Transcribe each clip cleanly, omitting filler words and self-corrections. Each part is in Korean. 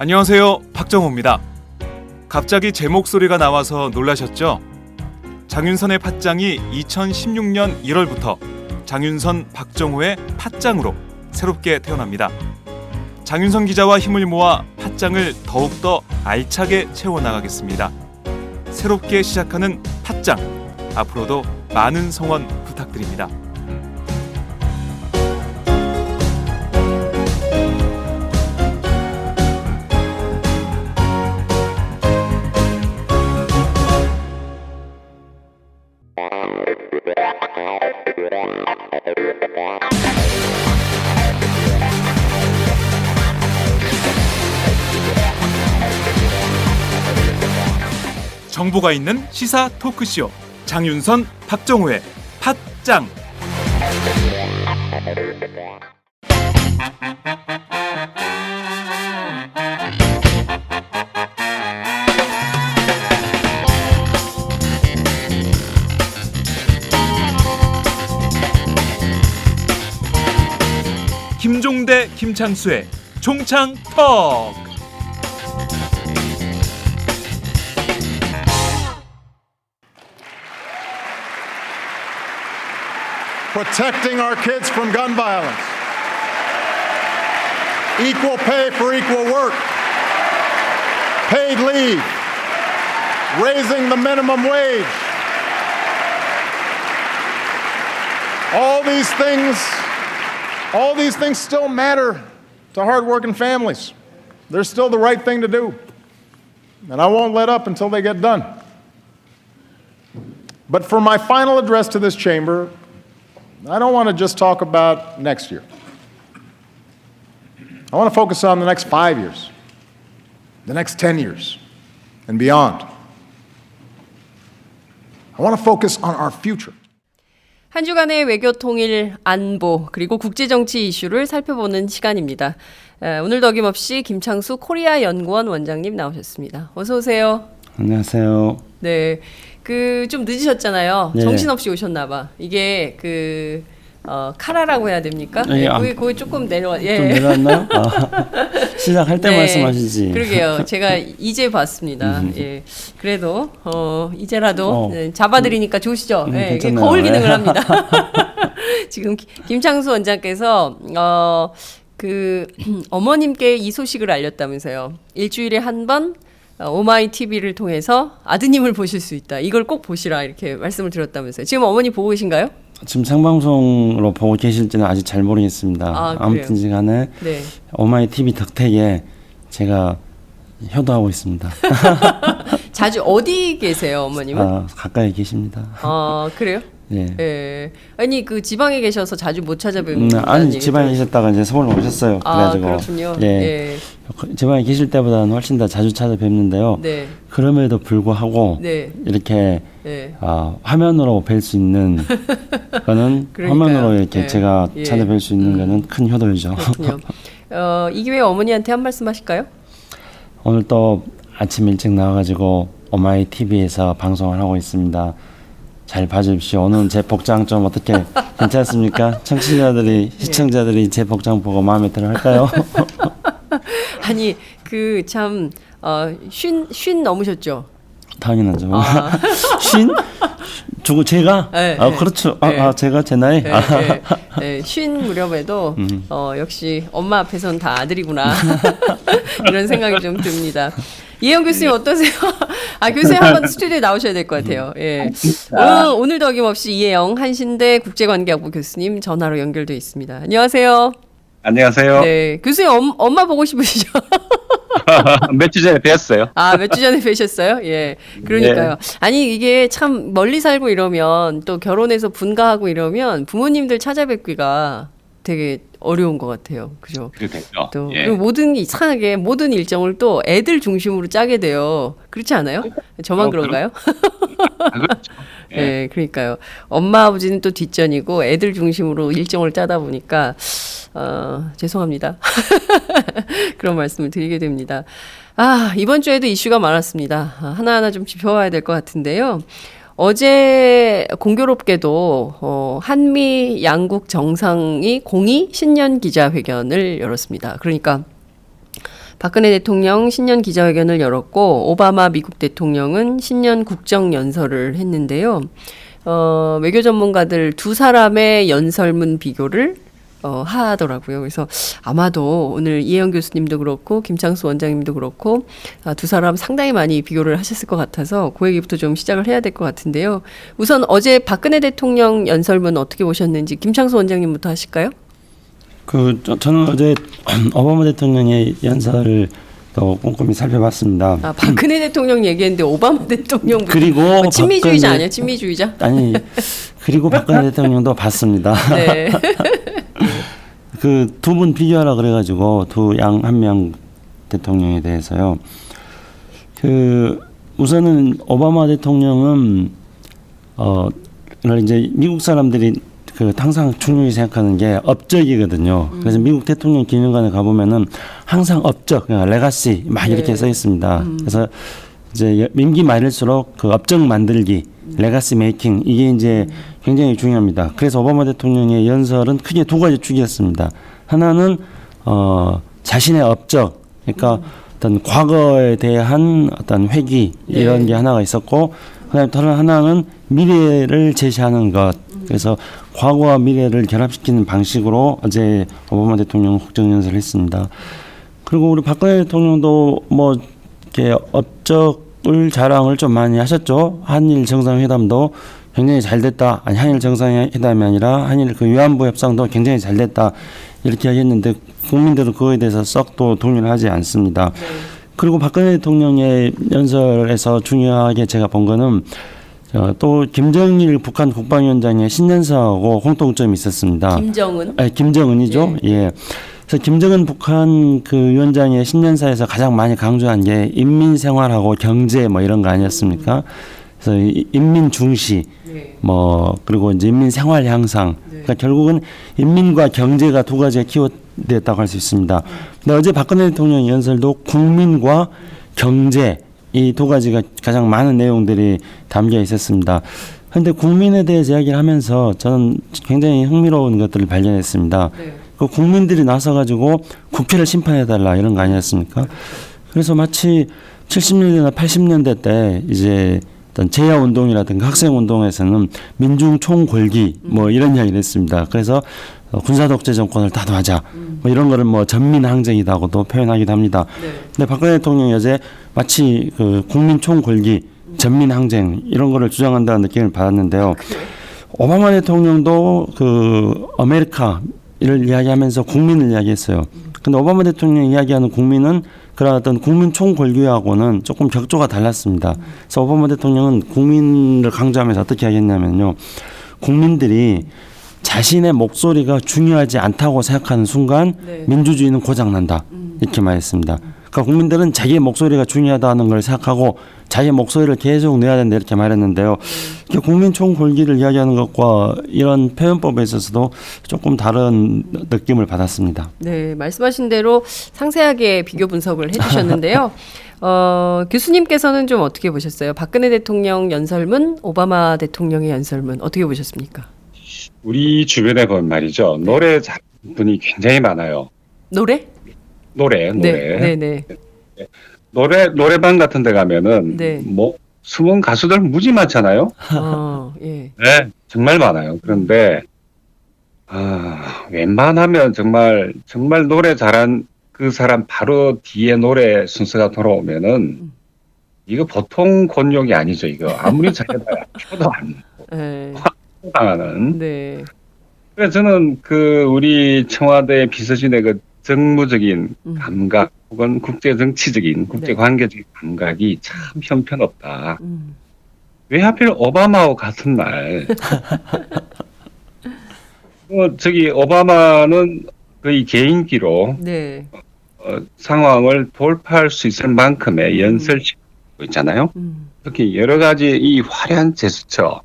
안녕하세요, 박정호입니다. 갑자기 제 목소리가 나와서 놀라셨죠? 장윤선의 팟짱이 2016년 1월부터 장윤선, 박정호의 팟짱으로 새롭게 태어납니다. 장윤선 기자와 힘을 모아 팟짱을 더욱더 알차게 채워나가겠습니다. 새롭게 시작하는 팟짱, 앞으로도 많은 성원 부탁드립니다. 정보가 있는 시사 토크쇼 장윤선, 박정호의 팟짱. 김종대, 김창수의 종창톡. Protecting our kids from gun violence. Equal pay for equal work. Paid leave. Raising the minimum wage. All these things still matter to hardworking families. They're still the right thing to do. And I won't let up until they get done. But for my final address to this chamber, I don't want to just talk about next year. I want to focus on the next 5 years, the next 10 years, and beyond. I want to focus on our future. 한 주간의 외교 통일, 안보, 그리고 국제정치 이슈를 살펴보는 시간입니다. 오늘도 어김없이 김창수 코리아 연구원 원장님 나오셨습니다. 어서 오세요. 안녕하세요. 네. 좀 늦으셨잖아요. 네. 정신없이 오셨나봐. 이게 카라라고 해야 됩니까? 예, 거기 조금 내려와. 예. 좀 내려왔나요? 시작할 때 네, 말씀하시지. 그러게요. 제가 이제 봤습니다. 예. 그래도 이제라도 잡아드리니까 좋으시죠? 예, 이게 거울 기능을 합니다. 지금 김창수 원장께서 어머님께 이 소식을 알렸다면서요. 일주일에 한 번 오마이 TV를 통해서 아드님을 보실 수 있다. 이걸 꼭 보시라 이렇게 말씀을 드렸다면서요. 지금 어머니 보고 계신가요? 지금 생방송으로 보고 계실지는 아직 잘 모르겠습니다. 아무튼 간에 네. 오마이 TV 덕택에 제가 효도하고 있습니다. 자주 어디 계세요, 어머님은? 가까이 계십니다. 그래요? 네. 예. 아니 지방에 계셔서 자주 못 찾아뵙는 아니 지방에 계셨다가 이제 서울로 오셨어요. 그래가지고 그렇군요. 예. 예. 지방에 계실 때보다는 훨씬 더 자주 찾아뵙는데요. 네. 그럼에도 불구하고 네. 이렇게 네. 화면으로 뵐 수 있는 거는 화면으로 이렇게 예. 제가 찾아뵐 수 있는 거는 큰 효도이죠. 그렇군요. 이 기회에 어머니한테 한 말씀 하실까요? 오늘 또 아침 일찍 나와가지고 오마이 TV에서 방송을 하고 있습니다. 잘 봐주십시오. 오늘 제 복장 좀 어떻게 괜찮습니까? 청취자들이, 시청자들이 제 복장 보고 마음에 들어 할까요? 아니 참 쉰 넘으셨죠? 당연하죠. 쉰? 저거 제가? 네, 그렇죠. 네. 제가 제 나이? 쉰 무렵에도 역시 엄마 앞에서는 다 아들이구나 이런 생각이 좀 듭니다. 이혜영 교수님 어떠세요? 교수님 한번 스튜디오에 나오셔야 될 것 같아요. 예. 오늘도 어김없이 이혜영 한신대 국제관계학부 교수님 전화로 연결돼 있습니다. 안녕하세요. 안녕하세요. 네, 교수님 엄마 보고 싶으시죠? 몇 주 전에 뵀어요. 몇 주 전에 뵈셨어요? 예. 그러니까요. 네. 아니, 이게 참 멀리 살고 이러면 또 결혼해서 분가하고 이러면 부모님들 찾아뵙기가 되게 어려운 것 같아요. 그죠? 그렇겠죠. 또 예. 그리고 이상하게 모든 일정을 또 애들 중심으로 짜게 돼요. 그렇지 않아요? 저만 그런가요? 그렇죠. 예. 네, 그러니까요. 엄마 아버지는 또 뒷전이고 애들 중심으로 일정을 짜다 보니까 죄송합니다. 그런 말씀을 드리게 됩니다. 이번 주에도 이슈가 많았습니다. 하나하나 좀 짚어봐야 될 것 같은데요. 어제 공교롭게도 한미 양국 정상이 공이 신년 기자회견을 열었습니다. 그러니까 박근혜 대통령 신년 기자회견을 열었고 오바마 미국 대통령은 신년 국정연설을 했는데요. 외교 전문가들 두 사람의 연설문 비교를 하더라고요. 그래서 아마도 오늘 이혜영 교수님도 그렇고 김창수 원장님도 그렇고 두 사람 상당히 많이 비교를 하셨을 것 같아서 그 얘기부터 좀 시작을 해야 될 것 같은데요. 우선 어제 박근혜 대통령 연설문 어떻게 보셨는지 김창수 원장님부터 하실까요? 저는 어제 오바마 대통령의 연설을 또 꼼꼼히 살펴봤습니다. 박근혜 대통령 얘기했는데 오바마 대통령 그리고 친미주의자 아니야? 친미주의자? 아니 그리고 박근혜 대통령도 봤습니다. 네. 그 두 분 비교하라 그래가지고 한 명 대통령에 대해서요. 우선은 오바마 대통령은 이제 미국 사람들이 항상 중요히 생각하는 게 업적이거든요. 그래서 미국 대통령 기념관에 가보면은 항상 업적, 레가시 막 이렇게 써 있습니다. 그래서 이제 임기 말일수록 그 업적 만들기, 레가시 메이킹 이게 이제 굉장히 중요합니다. 그래서 오바마 대통령의 연설은 크게 두 가지 축이었습니다. 하나는 자신의 업적, 그러니까 어떤 과거에 대한 어떤 회귀 이런 게 하나가 있었고, 그다음에 다른 하나는 미래를 제시하는 것. 그래서 과거와 미래를 결합시키는 방식으로 어제 오바마 대통령 국정연설을 했습니다. 그리고 우리 박근혜 대통령도 뭐 이렇게 업적을 자랑을 좀 많이 하셨죠. 한일 정상회담도 굉장히 잘 됐다. 아니 한일 정상회담이 아니라 한일 그 위안부 협상도 굉장히 잘 됐다. 이렇게 하겠는데 국민들은 그거에 대해서 썩 또 동의를 하지 않습니다. 그리고 박근혜 대통령의 연설에서 중요하게 제가 본 거는 또 김정일 북한 국방위원장의 신년사하고 공통점이 있었습니다. 김정은? 김정은이죠. 예. 그래서 김정은 북한 그 위원장의 신년사에서 가장 많이 강조한 게 인민 생활하고 경제 뭐 이런 거 아니었습니까? 그래서 인민 중시, 그리고 이제 인민 생활 향상. 그러니까 결국은 인민과 경제가 두 가지가 키워드였다고 할 수 있습니다. 근데 어제 박근혜 대통령 연설도 국민과 경제 이 두 가지가 가장 많은 내용들이 담겨 있었습니다. 그런데 국민에 대해서 이야기를 하면서 저는 굉장히 흥미로운 것들을 발견했습니다. 그 국민들이 나서가지고 국회를 심판해달라 이런 거 아니었습니까? 그래서 마치 70년대나 80년대 때 이제 어떤 제야 운동이라든가 학생 운동에서는 민중 총궐기 뭐 이런 이야기를 했습니다. 그래서 군사 독재 정권을 타도하자 뭐 이런 거를 뭐 전민 항쟁이라고도 표현하기도 합니다. 근데 박근혜 대통령이 어제 마치 그 국민 총궐기, 전민 항쟁 이런 거를 주장한다는 느낌을 받았는데요. 오바마 대통령도 그 아메리카를 이야기하면서 국민을 이야기했어요. 근데 오바마 대통령이 이야기하는 국민은 그런 어떤 국민 총궐기하고는 조금 격조가 달랐습니다. 그래서 오바마 대통령은 국민을 강조하면서 어떻게 하겠냐면요. 국민들이 자신의 목소리가 중요하지 않다고 생각하는 순간 민주주의는 고장난다. 이렇게 말했습니다. 그러니까 국민들은 자기의 목소리가 중요하다는 걸 생각하고 자기의 목소리를 계속 내야 된다 이렇게 말했는데요. 국민 총궐기를 이야기하는 것과 이런 표현법에 있어서도 조금 다른 느낌을 받았습니다. 네, 말씀하신 대로 상세하게 비교 분석을 해주셨는데요. 교수님께서는 좀 어떻게 보셨어요? 박근혜 대통령 연설문, 오바마 대통령의 연설문 어떻게 보셨습니까? 우리 주변에 보면 말이죠. 노래 잘하는 분이 굉장히 많아요. 노래? 노래. 네. 노래방 같은 데 가면은 뭐 숨은 가수들 무지 많잖아요. 예. 네, 정말 많아요. 그런데 웬만하면 정말 노래 잘한 그 사람 바로 뒤에 노래 순서가 돌아오면은 이거 보통 권력이 아니죠. 이거 아무리 잘해봐야 표도 안 당하는. 네. 그래서 저는 그 우리 청와대 비서진의 그 정무적인 감각 혹은 국제 정치적인 국제 관계적인 감각이 참 형편없다. 왜 하필 오바마와 같은 날? 저기 오바마는 거의 개인기로 상황을 돌파할 수 있을 만큼의 연설식고 있잖아요. 특히 여러 가지 이 화려한 제스처,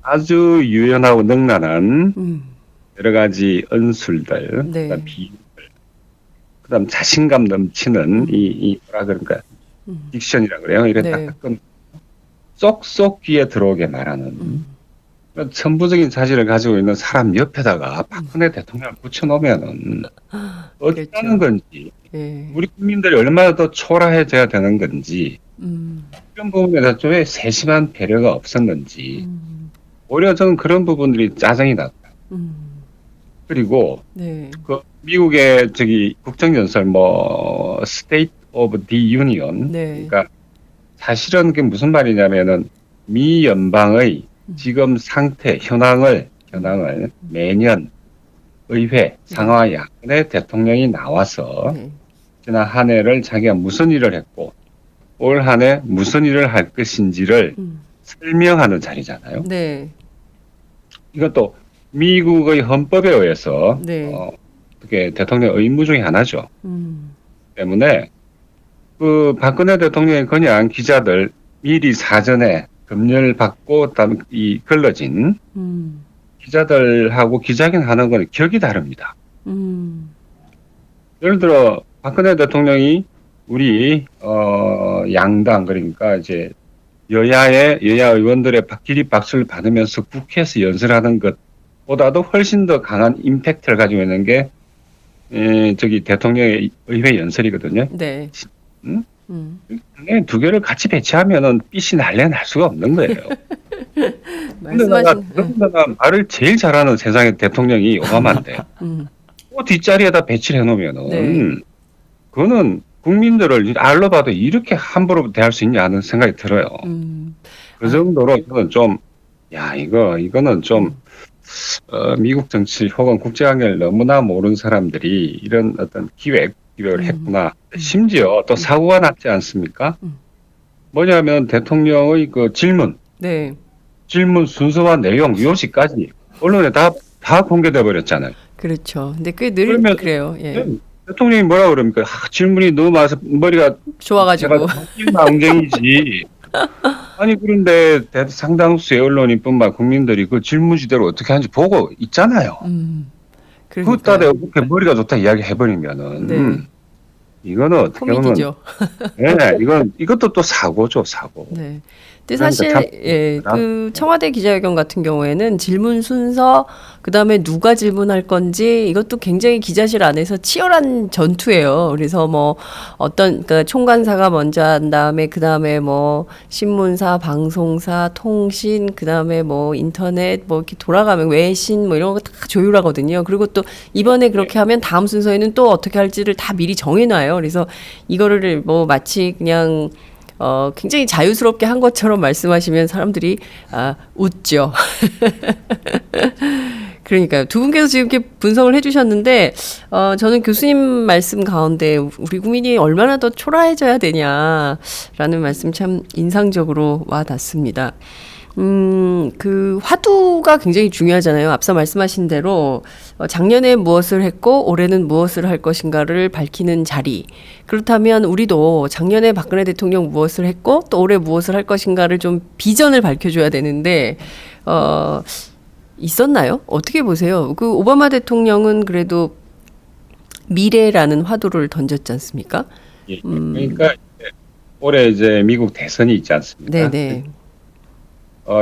아주 유연하고 능란한 여러 가지 언술들, 그다음 비유들, 그다음 자신감 넘치는 이 뭐라 그런가 딕션이라 그래요. 이런 딱 쏙쏙 귀에 들어오게 말하는 천부적인 자질을 가지고 있는 사람 옆에다가 박근혜 대통령을 붙여놓으면은 어쩌는 건지, 예. 우리 국민들이 얼마나 더 초라해져야 되는 건지, 이런 부분에 대해서 왜 세심한 배려가 없었는지, 오히려 저는 그런 부분들이 짜증이 났다. 그리고 네. 그 미국의 국정연설 State of the Union, 네. 그러니까 사실은 그게 무슨 말이냐면은 미 연방의 지금 상태, 현황을 매년 의회, 상하 야권의 대통령이 나와서 네. 지난 한 해를 자기가 무슨 일을 했고 올 한 해 무슨 일을 할 것인지를 설명하는 자리잖아요. 네. 이것도 미국의 헌법에 의해서 네. 어떻게 대통령 의무 중에 하나죠. 음. 때문에 그 박근혜 대통령이 그냥 기자들 미리 사전에 검열 받고 그다음에 이 걸러진 기자들하고 기자회견하는 건 격이 다릅니다. 예를 들어 박근혜 대통령이 우리 양당 그러니까 이제 여야 의원들의 기립 박수를 받으면서 국회에서 연설하는 것보다도 훨씬 더 강한 임팩트를 가지고 있는 게 대통령의 의회 연설이거든요. 네. 응? 두 개를 같이 배치하면은 삐이 날래 날 수가 없는 거예요. 그런데다가 말을 제일 잘하는 세상의 대통령이 오바마인데 그 뒷자리에다 배치를 해놓으면은 네. 그거는 국민들을 알로 봐도 이렇게 함부로 대할 수 있냐 하는 생각이 들어요. 그 정도로 이거는 좀 이거는 좀 미국 정치 혹은 국제관계를 너무나 모르는 사람들이 이런 어떤 기획을 했구나. 심지어 또 사고가 났지 않습니까? 뭐냐면 대통령의 그 질문 순서와 내용, 요지까지 언론에 다 공개돼 버렸잖아요. 그렇죠. 근데 그게 늘 그래요. 예. 대통령이 뭐라 그럽니까? 질문이 너무 많아서 머리가 좋아가지고 망정이지. 아니 그런데 상당수의 언론인뿐만 국민들이 그 질문지대로 어떻게 하는지 보고 있잖아요. 그것다 대고 그렇게 머리가 좋다 이야기해버리면은 이거는 어떻게 보면 코미디죠. 이것도 또 사고죠, 사고. 네. 근데 사실 그 청와대 기자회견 같은 경우에는 질문 순서 그다음에 누가 질문할 건지 이것도 굉장히 기자실 안에서 치열한 전투예요. 그래서 그러니까 총괄사가 먼저 한 다음에 그다음에 신문사, 방송사, 통신 그다음에 인터넷 이렇게 돌아가면 외신 이런 거 다 조율하거든요. 그리고 또 이번에 그렇게 하면 다음 순서에는 또 어떻게 할지를 다 미리 정해놔요. 그래서 이거를 마치 그냥 굉장히 자유스럽게 한 것처럼 말씀하시면 사람들이 웃죠. 그러니까요. 두 분께서 지금 이렇게 분석을 해주셨는데 저는 교수님 말씀 가운데 우리 국민이 얼마나 더 초라해져야 되냐라는 말씀 참 인상적으로 와닿습니다. 그 화두가 굉장히 중요하잖아요. 앞서 말씀하신 대로 작년에 무엇을 했고 올해는 무엇을 할 것인가를 밝히는 자리. 그렇다면 우리도 작년에 박근혜 대통령 무엇을 했고 또 올해 무엇을 할 것인가를 좀 비전을 밝혀줘야 되는데 있었나요? 어떻게 보세요? 그 오바마 대통령은 그래도 미래라는 화두를 던졌지 않습니까? 그러니까 올해 이제 미국 대선이 있지 않습니까? 네네.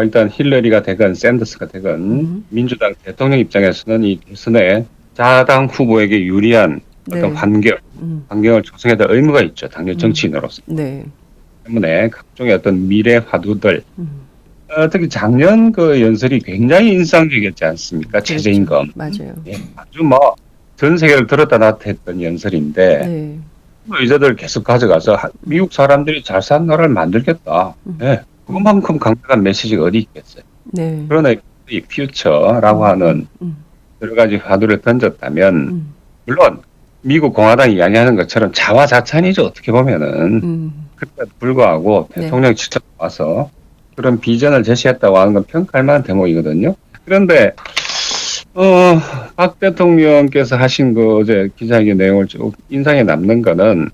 일단 힐러리가 되건 샌더스가 되건 민주당 대통령 입장에서는 이 대선에 자당 후보에게 유리한 어떤 환경을 조성해야 될 의무가 있죠. 당연 정치인으로서. 때문에 각종의 어떤 미래 화두들 특히 작년 그 연설이 굉장히 인상적이었지 않습니까? 그렇죠. 최저임금. 맞아요. 아주 전 세계를 들었다 놨다 했던 연설인데 의자들 계속 가져가서 미국 사람들이 잘 사는 나라를 만들겠다. 그만큼 강력한 메시지가 어디 있겠어요. 그러나 이 퓨처라고 하는 여러 가지 화두를 던졌다면 물론 미국 공화당이 이야기하는 것처럼 자화자찬이죠. 어떻게 보면은 그럼에도 불구하고 대통령이 직접 와서 그런 비전을 제시했다고 하는 건 평가할 만한 대목이거든요. 그런데 박 대통령께서 하신 그 어제 기자회견 내용을 쭉 인상에 남는 거는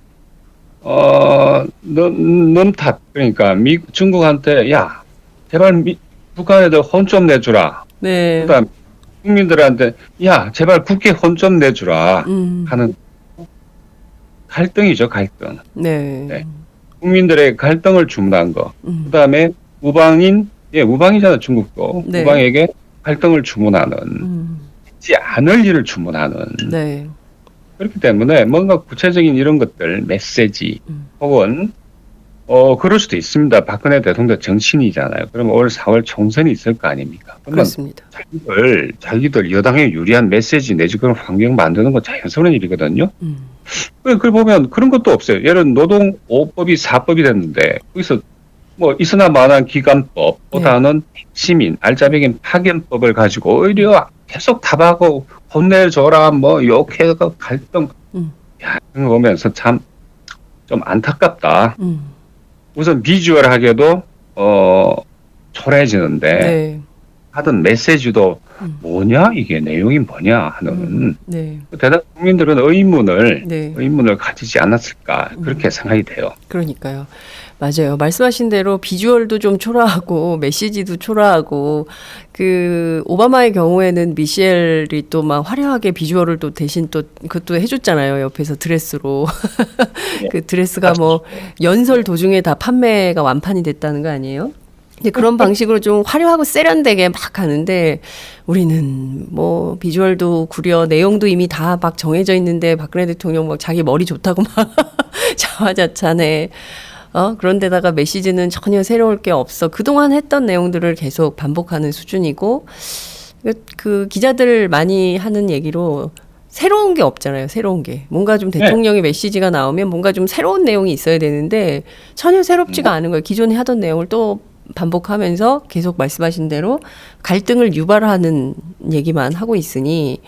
넌 탓. 그러니까 중국한테 야 제발 북한 애들 혼 좀 내주라. 그다음 국민들한테 야 제발 국회 혼 좀 내주라 하는 갈등이죠, 갈등. 국민들의 갈등을 주문한 거. 그다음에 우방인 예, 우방이잖아, 중국도. 네. 우방에게 활동을 주문하는, 하지 않을 일을 주문하는. 네. 그렇기 때문에 뭔가 구체적인 이런 것들, 메시지, 혹은, 그럴 수도 있습니다. 박근혜 대통령 정신이잖아요. 그러면 올 4월 총선이 있을 거 아닙니까? 그러면 그렇습니다. 자기들 여당에 유리한 메시지 내지 그런 환경 만드는 건 자연스러운 일이거든요. 그걸 보면 그런 것도 없어요. 예를 들어 노동 5법이 4법이 됐는데 거기서 뭐 있으나 마나한 기관법보다는 핵심인 알짜배기인 파견법을 가지고 오히려 계속 타박하고 혼내줘라 뭐 욕해가 갈등 야, 이런 거 보면서 참 좀 안타깝다. 우선 비주얼하게도 초라해지는데 네. 하던 메시지도 뭐냐 이게 내용이 뭐냐 하는 네. 대다수 국민들은 네. 의문을 가지지 않았을까 그렇게 생각이 돼요. 그러니까요. 맞아요. 말씀하신 대로 비주얼도 좀 초라하고 메시지도 초라하고 그 오바마의 경우에는 미셸이 또 막 화려하게 비주얼을 또 대신 또 그것도 해줬잖아요. 옆에서 드레스로 그 드레스가 뭐 연설 도중에 다 판매가 완판이 됐다는 거 아니에요? 근데 그런 방식으로 좀 화려하고 세련되게 막 가는데 우리는 뭐 비주얼도 구려 내용도 이미 다 막 정해져 있는데 박근혜 대통령 막 자기 머리 좋다고 막 자화자찬해. 그런데다가 메시지는 전혀 새로울 게 없어. 그동안 했던 내용들을 계속 반복하는 수준이고 그 기자들 많이 하는 얘기로 새로운 게 없잖아요. 새로운 게. 뭔가 좀 대통령의 메시지가 나오면 뭔가 좀 새로운 내용이 있어야 되는데 전혀 새롭지가 않은 거예요. 기존에 하던 내용을 또 반복하면서 계속 말씀하신 대로 갈등을 유발하는 얘기만 하고 있으니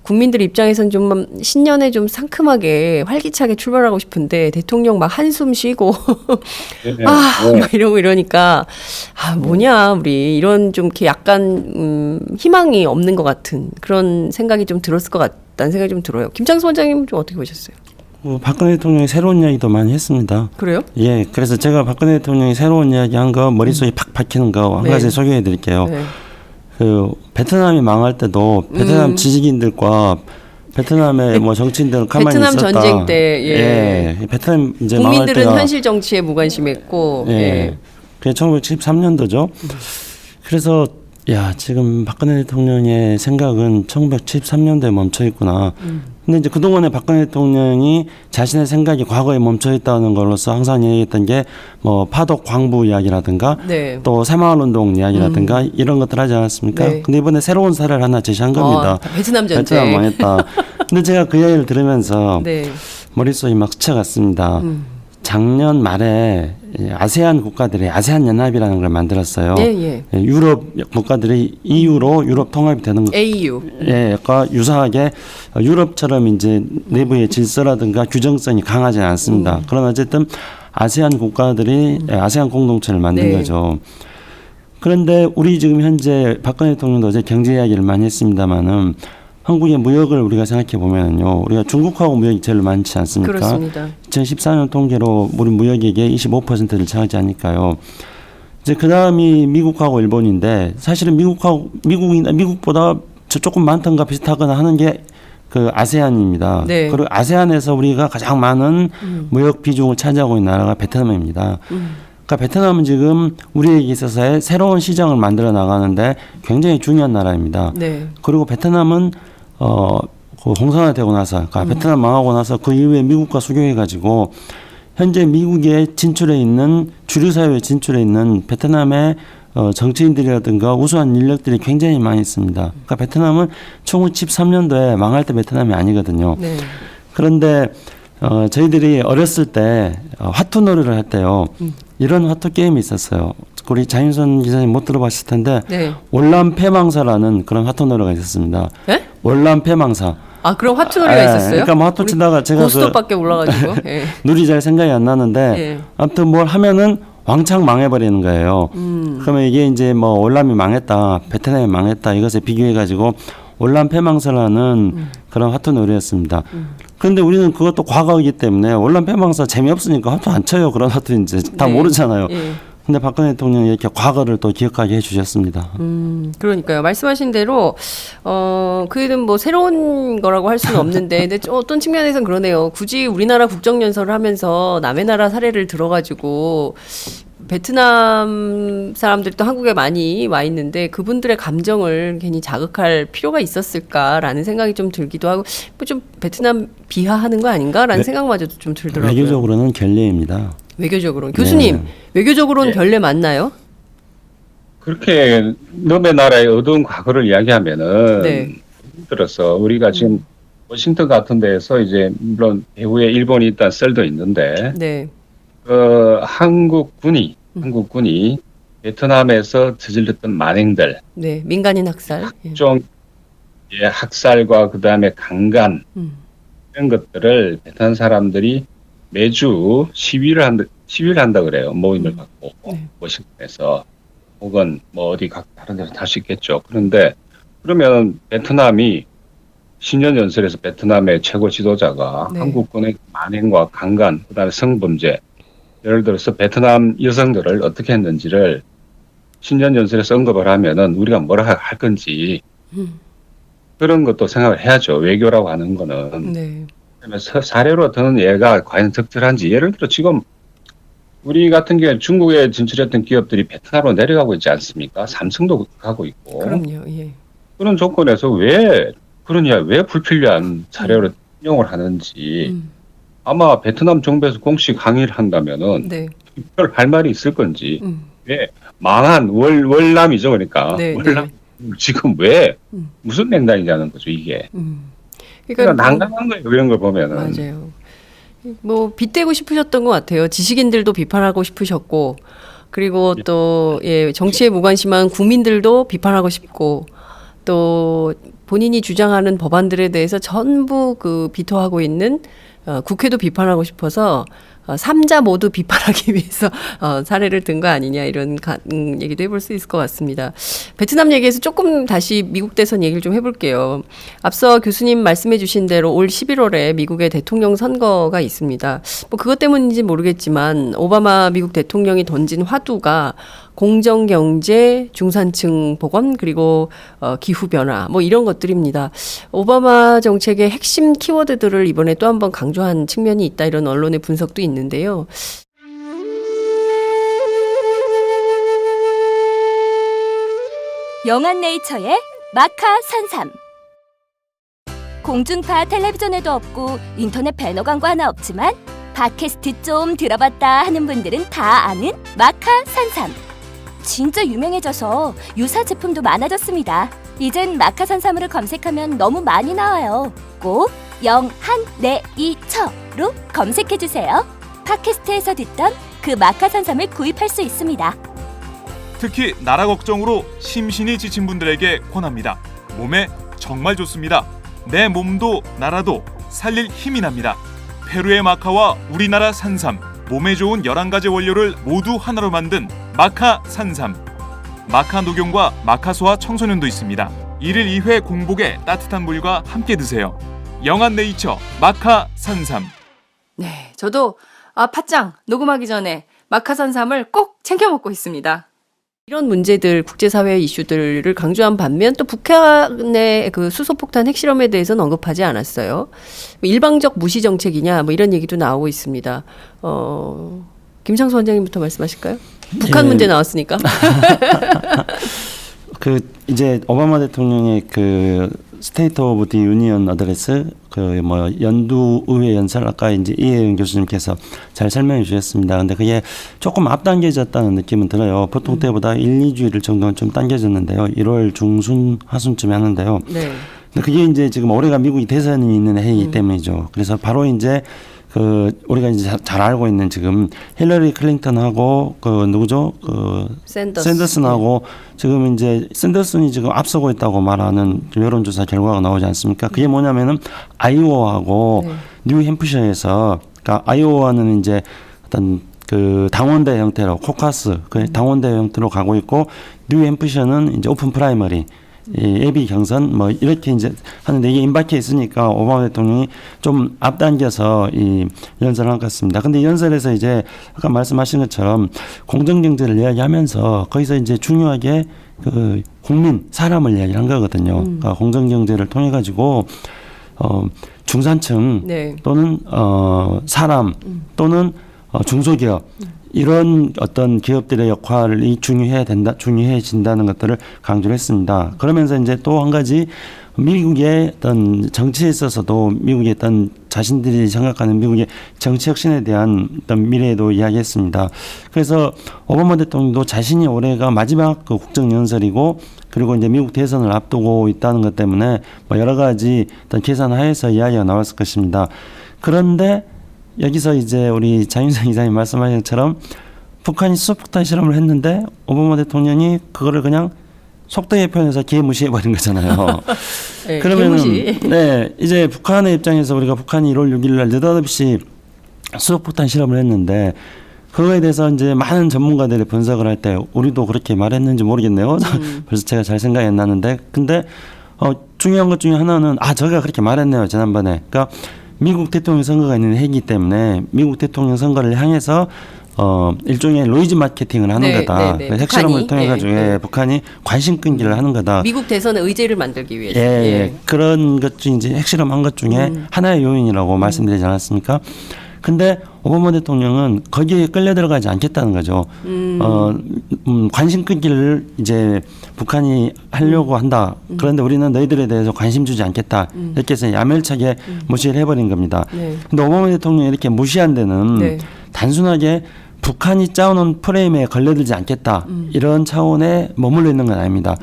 국민들 입장에선 좀 신년에 좀 상큼하게 활기차게 출발하고 싶은데 대통령 막 한숨 쉬고 이러고 이러니까 뭐냐 우리 이런 좀 이렇게 약간 희망이 없는 것 같은 그런 생각이 좀 들었을 것 같다는 생각이 좀 들어요. 김창수 원장님 좀 어떻게 보셨어요? 박근혜 대통령이 새로운 이야기도 많이 했습니다. 그래요? 예, 그래서 제가 박근혜 대통령이 새로운 이야기 한 거 머릿속에 팍 박히는 거 한 가지 소개해 드릴게요. 네. 그 베트남이 망할 때도 베트남 지식인들과 베트남의 뭐 정치인들은 가만히 베트남 있었다. 전쟁 때 베트남 이제 국민들은 망할 때가 현실 정치에 무관심했고 그게 1973년도죠. 그래서 지금 박근혜 대통령의 생각은 1973년도에 멈춰 있구나. 근데 이제 그동안에 박근혜 대통령이 자신의 생각이 과거에 멈춰 있다는 걸로서 항상 얘기했던 게 뭐 파독 광부 이야기라든가 또 새마을운동 이야기라든가 이런 것들 하지 않았습니까? 네. 근데 이번에 새로운 사례를 하나 제시한 겁니다. 베트남 전쟁. 베트남 망했다. 근데 제가 그 이야기를 들으면서 네. 머릿속이 막 스쳐갔습니다. 작년 말에 아세안 국가들이 아세안 연합이라는 걸 만들었어요. 유럽 국가들이 EU로 유럽 통합이 되는 것. 과 유사하게 유럽처럼 이제 내부의 질서라든가 규정성이 강하지 않습니다. 그러나 어쨌든 아세안 국가들이 아세안 공동체를 만든 거죠. 그런데 우리 지금 현재 박근혜 대통령도 어제 경제 이야기를 많이 했습니다마는 한국의 무역을 우리가 생각해 보면요, 우리가 중국하고 무역이 제일 많지 않습니까? 그렇습니다. 2014년 통계로 우리 무역액의 25%를 차지하니까요. 이제 그 다음이 미국하고 일본인데 사실은 미국보다 조금 많던가 비슷하거나 하는 게 그 아세안입니다. 그리고 아세안에서 우리가 가장 많은 무역 비중을 차지하고 있는 나라가 베트남입니다. 그러니까 베트남은 지금 우리에게 있어서의 새로운 시장을 만들어 나가는데 굉장히 중요한 나라입니다. 그리고 베트남은 그 홍산화되고 나서, 그러니까 베트남 망하고 나서 그 이후에 미국과 수교해가지고 현재 미국에 진출해 있는 주류 사회에 진출해 있는 베트남의 정치인들이라든가 우수한 인력들이 굉장히 많이 있습니다. 그러니까 베트남은 1973년도에 망할 때 베트남이 아니거든요. 그런데 저희들이 어렸을 때 화투놀이를 할 때요. 이런 화투 게임이 있었어요. 우리 장윤선 기자님 못 들어봤을 텐데 월남패망사라는 그런 화투놀이가 있었습니다. 월남패망사. 그럼 화투놀이가 있었어요? 그러니까 뭐 화투 치다가 제가 고스톱밖에 몰라가지고 누리 잘 생각이 안 나는데 아무튼 뭘 하면은 왕창 망해버리는 거예요. 그러면 이게 이제 뭐 월남이 망했다, 베트남이 망했다 이것에 비교해가지고 월남패망사라는 그런 화투놀이였습니다. 그런데 우리는 그것도 과거이기 때문에 월남패망사 재미없으니까 화투 안 쳐요. 그런 화투 이제 다 모르잖아요. 근데 박근혜 대통령이 이렇게 과거를 또 기억하게 해주셨습니다. 그러니까요. 말씀하신 대로 그는 뭐 새로운 거라고 할 수는 없는데 근데 어떤 측면에서는 그러네요. 굳이 우리나라 국정연설을 하면서 남의 나라 사례를 들어가지고 베트남 사람들이 또 한국에 많이 와 있는데 그분들의 감정을 괜히 자극할 필요가 있었을까라는 생각이 좀 들기도 하고 뭐 좀 베트남 비하하는 거 아닌가라는 생각마저도 좀 들더라고요. 외교적으로는 결례입니다. 외교적으로는 교수님 네. 외교적으로는 결례 맞나요? 그렇게 너의 나라의 어두운 과거를 이야기하면은 네. 예를 들어서 우리가 지금 워싱턴 같은 데에서 이제 물론 배후에 일본이 있다는 썰도 있는데 네. 한국군이 베트남에서 저질렀던 만행들, 네. 민간인 학살. 예. 각종 학살과 그 다음에 강간 이런 것들을 베트남 사람들이 매주 시위를 한다 그래요. 모임을 갖고 네. 워싱턴에서 혹은 뭐 어디 각 다른 데서 할 수 있겠죠. 그런데 그러면 베트남이 10년 연설에서 베트남의 최고 지도자가 네. 한국군의 만행과 강간, 그다음에 성범죄, 예를 들어서 베트남 여성들을 어떻게 했는지를 10년 연설에서 언급을 하면은 우리가 뭐라 할 건지 그런 것도 생각을 해야죠. 외교라고 하는 거는. 네. 그러면서 사례로 드는 예가 과연 적절한지. 예를 들어 지금 우리 같은 경우에 중국에 진출했던 기업들이 베트남으로 내려가고 있지 않습니까? 삼성도 가고 있고. 그럼요. 예. 그런 조건에서 왜 불필요한 사례로 인용을 하는지 아마 베트남 정부에서 공식 항의를 한다면은 네. 별 할 말이 있을 건지 왜 망한 월남이죠. 그러니까 네, 월남 지금 왜 무슨 맹단이냐는 거죠 이게. 그러니까 난감한 거예요. 이런 걸 보면은. 맞아요. 뭐 빗대고 싶으셨던 것 같아요. 지식인들도 비판하고 싶으셨고, 그리고 또 예, 정치에 무관심한 국민들도 비판하고 싶고, 또 본인이 주장하는 법안들에 대해서 전부 그 비토하고 있는 국회도 비판하고 싶어서 삼자 모두 비판하기 위해서 사례를 든 거 아니냐 이런 얘기도 해볼 수 있을 것 같습니다. 베트남 얘기에서 조금 다시 미국 대선 얘기를 좀 해볼게요. 앞서 교수님 말씀해 주신 대로 올 11월에 미국의 대통령 선거가 있습니다. 뭐 그것 때문인지 모르겠지만 오바마 미국 대통령이 던진 화두가 공정경제, 중산층 복원, 그리고 기후변화 뭐 이런 것들입니다. 오바마 정책의 핵심 키워드들을 이번에 또 한 번 강조한 측면이 있다 이런 언론의 분석도 있는데요. 영한네이처의 마카 산삼. 공중파 텔레비전에도 없고 인터넷 배너 광고 하나 없지만 팟캐스트 좀 들어봤다 하는 분들은 다 아는 마카 산삼. 진짜 유명해져서 유사 제품도 많아졌습니다. 이젠 마카 산삼으로 검색하면 너무 많이 나와요. 꼭 영한네이처로 검색해주세요. 팟캐스트에서 듣던 그 마카 산삼을 구입할 수 있습니다. 특히 나라 걱정으로 심신이 지친 분들에게 권합니다. 몸에 정말 좋습니다. 내 몸도 나라도 살릴 힘이 납니다. 페루의 마카와 우리나라 산삼, 몸에 좋은 11가지 원료를 모두 하나로 만든 마카 산삼. 마카 녹용과 마카 소아 청소년도 있습니다. 1일 2회 공복에 따뜻한 물과 함께 드세요. 영한네이처 마카 산삼. 네, 저도 팟짱 녹음하기 전에 마카 산삼을 꼭 챙겨 먹고 있습니다. 이런 문제들, 국제사회 이슈들을 강조한 반면 또 북한의 그 수소폭탄 핵실험에 대해서는 언급하지 않았어요. 일방적 무시 정책이냐 뭐 이런 얘기도 나오고 있습니다. 김창수 원장님부터 말씀하실까요? 북한 문제 나왔으니까. 그 이제 오바마 대통령의 그 스테이트 오브 디 유니언 어드레스 그 뭐 연두 의회 연설 아까 이제 이혜영 교수님께서 잘 설명해 주셨습니다. 근데 그게 조금 앞당겨졌다는 느낌은 들어요. 보통 때보다 1, 2주일 정도는 좀 당겨졌는데요. 1월 중순 하순쯤에 하는데요. 네. 근데 그게 이제 지금 올해가 미국이 대선이 있는 해이기 때문이죠. 그래서 바로 이제 그 우리가 이제 잘 알고 있는 지금 힐러리 클린턴하고 그 누구죠? 그 샌더슨하고 지금 이제 샌더슨이 지금 앞서고 있다고 말하는 여론조사 결과가 나오지 않습니까? 그게 뭐냐면은 아이오와하고 뉴햄프셔에서 그러니까 아이오와는 이제 어떤 그 당원대 형태로 코카스 그 당원대 형태로 가고 있고 뉴햄프셔는 이제 오픈 프라이머리 이 예비 경선 뭐 이렇게 이제 하는데 이게 임박해 있으니까 오바마 대통령이 좀 앞당겨서 이 연설을 한 것 같습니다. 근데 이 연설에서 이제 아까 말씀하신 것처럼 공정경제를 이야기하면서 거기서 이제 중요하게 그 국민 사람을 이야기한 거거든요. 그러니까 공정경제를 통해 가지고 중산층 네. 또는 사람 또는 중소기업 이런 어떤 기업들의 역할이 중요해진다는 것들을 강조를 했습니다. 그러면서 이제 또 한 가지 미국의 어떤 정치에 있어서도 미국의 어떤 자신들이 생각하는 미국의 정치 혁신에 대한 어떤 미래에도 이야기했습니다. 그래서 오바마 대통령도 자신이 올해가 마지막 그 국정연설이고 그리고 이제 미국 대선을 앞두고 있다는 것 때문에 뭐 여러 가지 어떤 계산하에서 이야기가 나왔을 것입니다. 그런데 여기서 이제 우리 장윤성 기자님 말씀하신 것처럼 북한이 수소폭탄 실험을 했는데 오바마 대통령이 그거를 그냥 속되게 표현해서 개무시해버린 거잖아요. 네, 그러면은 개무시. 네, 이제 북한의 입장에서 우리가 북한이 1월 6일 날 느닷없이 수소폭탄 실험을 했는데 그거에 대해서 이제 많은 전문가들이 분석을 할 때 우리도 그렇게 말했는지 모르겠네요. 벌써 제가 잘 생각이 안 나는데 근데 중요한 것 중에 하나는 저희가 그렇게 말했네요 지난번에. 그러니까 미국 대통령 선거가 있는 해이기 때문에 미국 대통령 선거를 향해서 일종의 노이즈 마케팅을 하는 거다. 핵실험을 통해 가지고 북한이 관심 끈기를 하는 거다. 미국 대선의 의제를 만들기 위해서. 그런 것 중에 이제 핵실험한 것 중에 하나의 요인이라고 말씀드리지 않았습니까? 근데 오바마 대통령은 거기에 끌려 들어가지 않겠다는 거죠. 관심 끄기를 이제 북한이 하려고 한다. 그런데 우리는 너희들에 대해서 관심 주지 않겠다. 이렇게 해서 야멸차게 무시를 해버린 겁니다. 근데 오바마 대통령이 이렇게 무시한 데는 단순하게 북한이 짜오는 프레임에 걸려들지 않겠다. 이런 차원에 머물러 있는 건 아닙니다.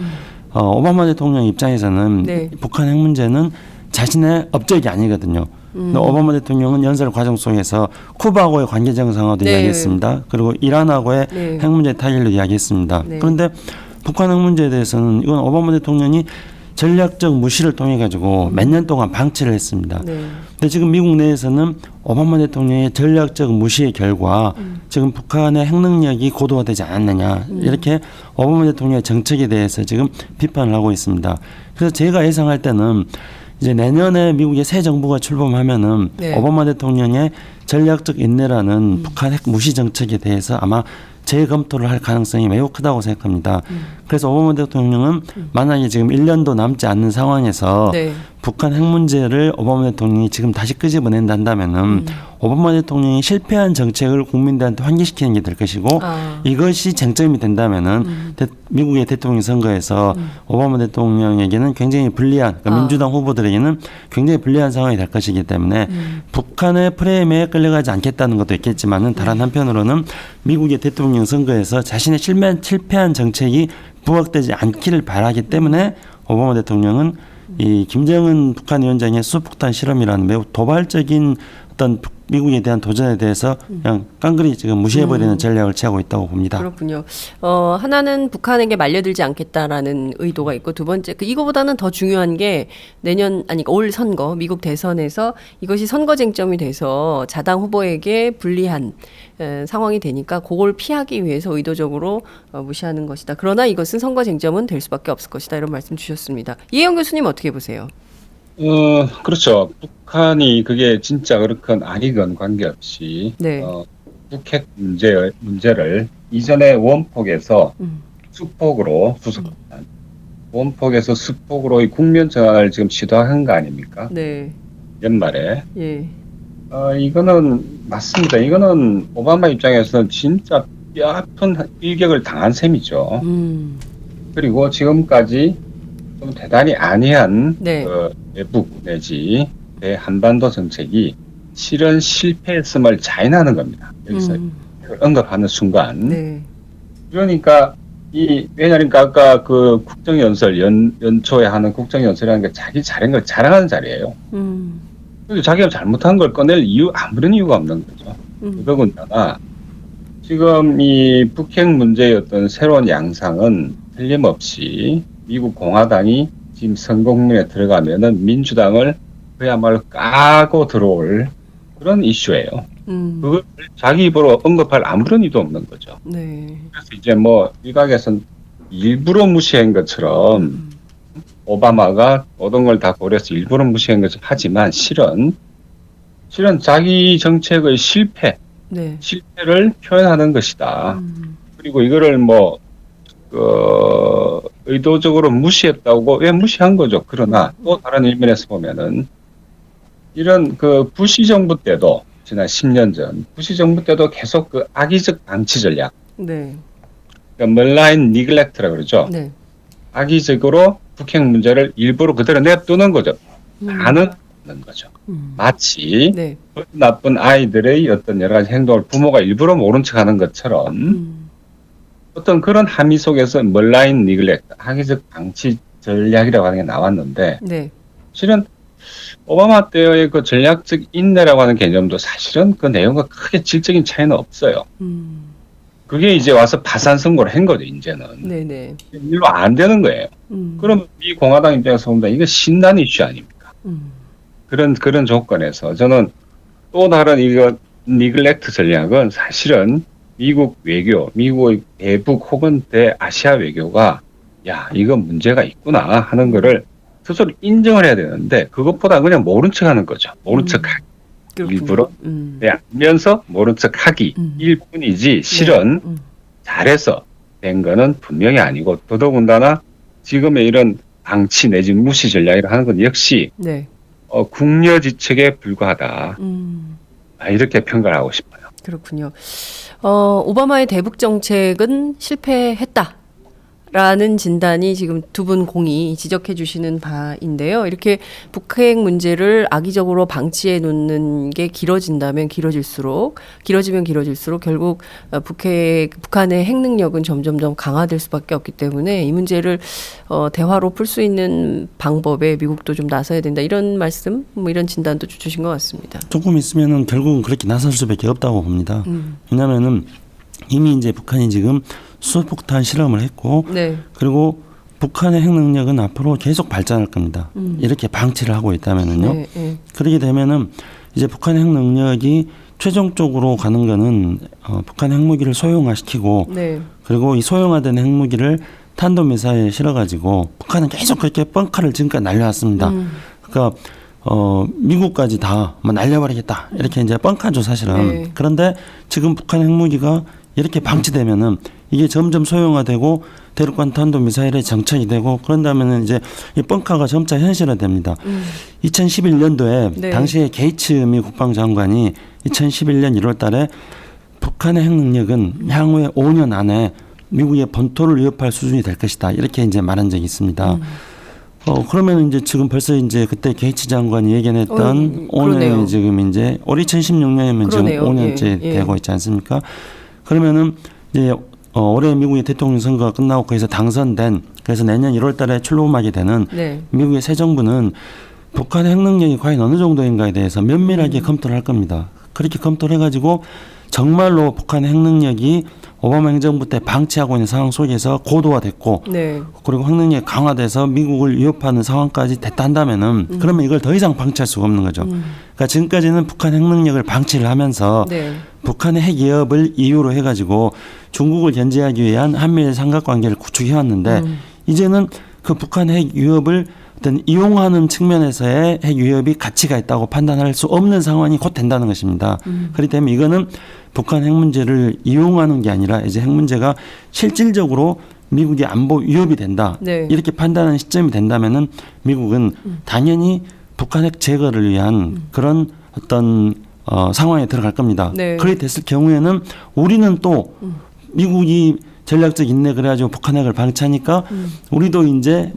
오바마 대통령 입장에서는 북한 핵 문제는 자신의 업적이 아니거든요. 오바마 대통령은 연설 과정 속에서 쿠바하고의 관계 정상화도 이야기했습니다. 그리고 이란하고의 핵 문제 타결도 이야기했습니다. 그런데 북한 핵 문제에 대해서는 이건 오바마 대통령이 전략적 무시를 통해 가지고 몇 년 동안 방치를 했습니다. 근데 지금 미국 내에서는 오바마 대통령의 전략적 무시의 결과 지금 북한의 핵 능력이 고도화되지 않았느냐 이렇게 오바마 대통령의 정책에 대해서 지금 비판을 하고 있습니다. 그래서 제가 예상할 때는 이제 내년에 미국의 새 정부가 출범하면은 오바마 대통령의 전략적 인내라는 북한 핵 무시 정책에 대해서 아마 재검토를 할 가능성이 매우 크다고 생각합니다. 그래서 오바마 대통령은 만약에 지금 1년도 남지 않는 상황에서 북한 핵 문제를 오바마 대통령이 지금 다시 끄집어낸다면은 오바마 대통령이 실패한 정책을 국민들한테 환기시키는 게 될 것이고 이것이 쟁점이 된다면은 미국의 대통령 선거에서 오바마 대통령에게는 굉장히 불리한 그러니까 민주당 후보들에게는 굉장히 불리한 상황이 될 것이기 때문에 북한의 프레임에 끌려가지 않겠다는 것도 있겠지만은 다른 한편으로는 미국의 대통령 선거에서 자신의 실패한 정책이 부각되지 않기를 바라기 때문에 오바마 대통령은 이 김정은 북한 위원장의 수소폭탄 실험이라는 매우 도발적인 어떤 미국에 대한 도전에 대해서 그냥 깡그리 지금 무시해버리는 전략을 취하고 있다고 봅니다. 그렇군요. 하나는 북한에게 말려들지 않겠다라는 의도가 있고 두 번째 이거보다는 더 중요한 게 올 선거 미국 대선에서 이것이 선거 쟁점이 돼서 자당 후보에게 불리한 상황이 되니까 그걸 피하기 위해서 의도적으로 무시하는 것이다. 그러나 이것은 선거 쟁점은 될 수밖에 없을 것이다. 이런 말씀 주셨습니다. 이혜영 교수님 어떻게 보세요? 그렇죠. 북한이 그게 진짜 그렇건 아니건 관계없이 북핵 문제를 이전에 원폭에서 수폭으로 원폭에서 수폭으로 국면 전환을 지금 시도한 거 아닙니까? 연말에. 이거는 맞습니다. 이거는 오바마 입장에서는 진짜 뼈아픈 일격을 당한 셈이죠. 그리고 지금까지 좀 대단히 안이한 대북 내지 대한반도 정책이 실은 실패했음을 자인하는 겁니다. 여기서 언급하는 순간. 그러니까 왜냐니까 아까 그 국정연설 연초에 하는 국정연설이라는 게 자기 잘한 걸 자랑하는 자리예요. 그리고 자기가 잘못한 걸 꺼낼 아무런 이유가 없는 거죠. 더군다나 지금 이 북핵 문제의 어떤 새로운 양상은 틀림없이 미국 공화당이 지금 선거 국면에 들어가면은 민주당을 그야말로 까고 들어올 그런 이슈예요. 그걸 자기 입으로 언급할 아무런 이유도 없는 거죠. 그래서 이제 뭐 일각에서는 일부러 무시한 것처럼 오바마가 모든 걸 다 고려해서 일부러 무시한 것처럼 하지만 실은 자기 정책의 실패를 표현하는 것이다. 그리고 이거를 의도적으로 무시했다고 왜 무시한 거죠. 그러나 또 다른 일면에서 보면은 이런 그 부시 정부 때도 지난 10년 전 부시 정부 때도 계속 그 악의적 방치 전략, 네. 그러니까 멀라인 니글렉트라고 그러죠. 네. 악의적으로 북핵 문제를 일부러 그대로 냅두는 거죠. 반응하는 거죠. 마치 네. 나쁜 아이들의 어떤 여러 가지 행동을 부모가 일부러 모른 척하는 것처럼 어떤 그런 함의 속에서 멀라인 니글렉트, 악의적 방치 전략이라고 하는 게 나왔는데 네. 실은 오바마 때의 그 전략적 인내라고 하는 개념도 사실은 그 내용과 크게 질적인 차이는 없어요. 그게 이제 와서 파산 선고를 한 거죠, 이제는. 네네. 일로 안 되는 거예요. 그럼 이 공화당 입장에서 보면 이거 신난 이슈 아닙니까? 그런 조건에서 저는 또 다른 이거 니글렉트 전략은 사실은 미국 외교, 미국의 대북 혹은 대아시아 외교가 야, 이거 문제가 있구나 하는 거를 스스로 인정을 해야 되는데 그것보다 그냥 모른 척 하는 거죠. 모른 척 하기. 일부러 알면서 모른 척 하기 일 뿐이지 실은 잘해서 된 거는 분명히 아니고 더더군다나 지금의 이런 방치 내지 무시 전략이라 하는 건 역시 네. 궁여지책에 불과하다. 이렇게 평가를 하고 싶어요. 그렇군요. 오바마의 대북 정책은 실패했다. 라는 진단이 지금 두 분 공이 지적해 주시는 바인데요. 이렇게 북핵 문제를 악의적으로 방치해 놓는 게 길어지면 길어질수록 결국 북한의 핵 능력은 점점점 강화될 수밖에 없기 때문에 이 문제를 대화로 풀 수 있는 방법에 미국도 좀 나서야 된다. 이런 말씀, 이런 진단도 주신 것 같습니다. 조금 있으면은 결국은 그렇게 나설 수밖에 없다고 봅니다. 왜냐하면은 이미 이제 북한이 지금 수소폭탄 실험을 했고, 네. 그리고 북한의 핵 능력은 앞으로 계속 발전할 겁니다. 이렇게 방치를 하고 있다면은요. 네, 네. 그렇게 되면은 이제 북한의 핵 능력이 최종적으로 가는 거는 북한 핵무기를 소형화시키고, 네. 그리고 이 소형화된 핵무기를 탄도미사일에 실어가지고 북한은 계속 그렇게 뻥카를 지금까지 날려왔습니다. 그러니까 미국까지 다 날려버리겠다 이렇게 이제 뻥카죠 사실은. 네. 그런데 지금 북한 핵무기가 이렇게 방치되면은 이게 점점 소형화되고 대륙간 탄도미사일에 정착이 되고 그런다면은 이제 이 뻥카가 점차 현실화됩니다. 2011년도에 네. 당시에 게이츠 미 국방장관이 2011년 1월달에 북한의 핵 능력은 향후에 5년 안에 미국의 본토를 위협할 수준이 될 것이다 이렇게 이제 말한 적이 있습니다. 그러면 이제 지금 벌써 이제 그때 게이츠 장관이 예견했던 5년이 지금 이제 올 2016년이면 지금 5년째 되고 있지 않습니까? 그러면은 이제 올해 미국의 대통령 선거가 끝나고 거기서 당선된 그래서 내년 1월달에 출범하게 되는 네. 미국의 새 정부는 북한의 핵 능력이 과연 어느 정도인가에 대해서 면밀하게 검토를 할 겁니다. 그렇게 검토를 해가지고 정말로 북한의 핵 능력이 오바마 행정부 때 방치하고 있는 상황 속에서 고도화됐고 네. 그리고 핵 능력이 강화돼서 미국을 위협하는 상황까지 됐다 한다면은 그러면 이걸 더 이상 방치할 수가 없는 거죠. 그러니까 지금까지는 북한 핵 능력을 방치를 하면서 네. 북한의 핵 위협을 이유로 해가지고 중국을 견제하기 위한 한미일 삼각관계를 구축해 왔는데 이제는 그 북한 핵 위협을 어떤 이용하는 측면에서의 핵 위협이 가치가 있다고 판단할 수 없는 상황이 곧 된다는 것입니다. 그렇기 때문에 이거는 북한 핵 문제를 이용하는 게 아니라 이제 핵 문제가 실질적으로 미국의 안보 위협이 된다. 네. 이렇게 판단하는 시점이 된다면은 미국은 당연히 북한 핵 제거를 위한 그런 어떤 상황에 들어갈 겁니다. 네. 그렇게 됐을 경우에는 우리는 또 미국이 전략적 인내 그래가지고 북한 핵을 방치하니까 우리도 이제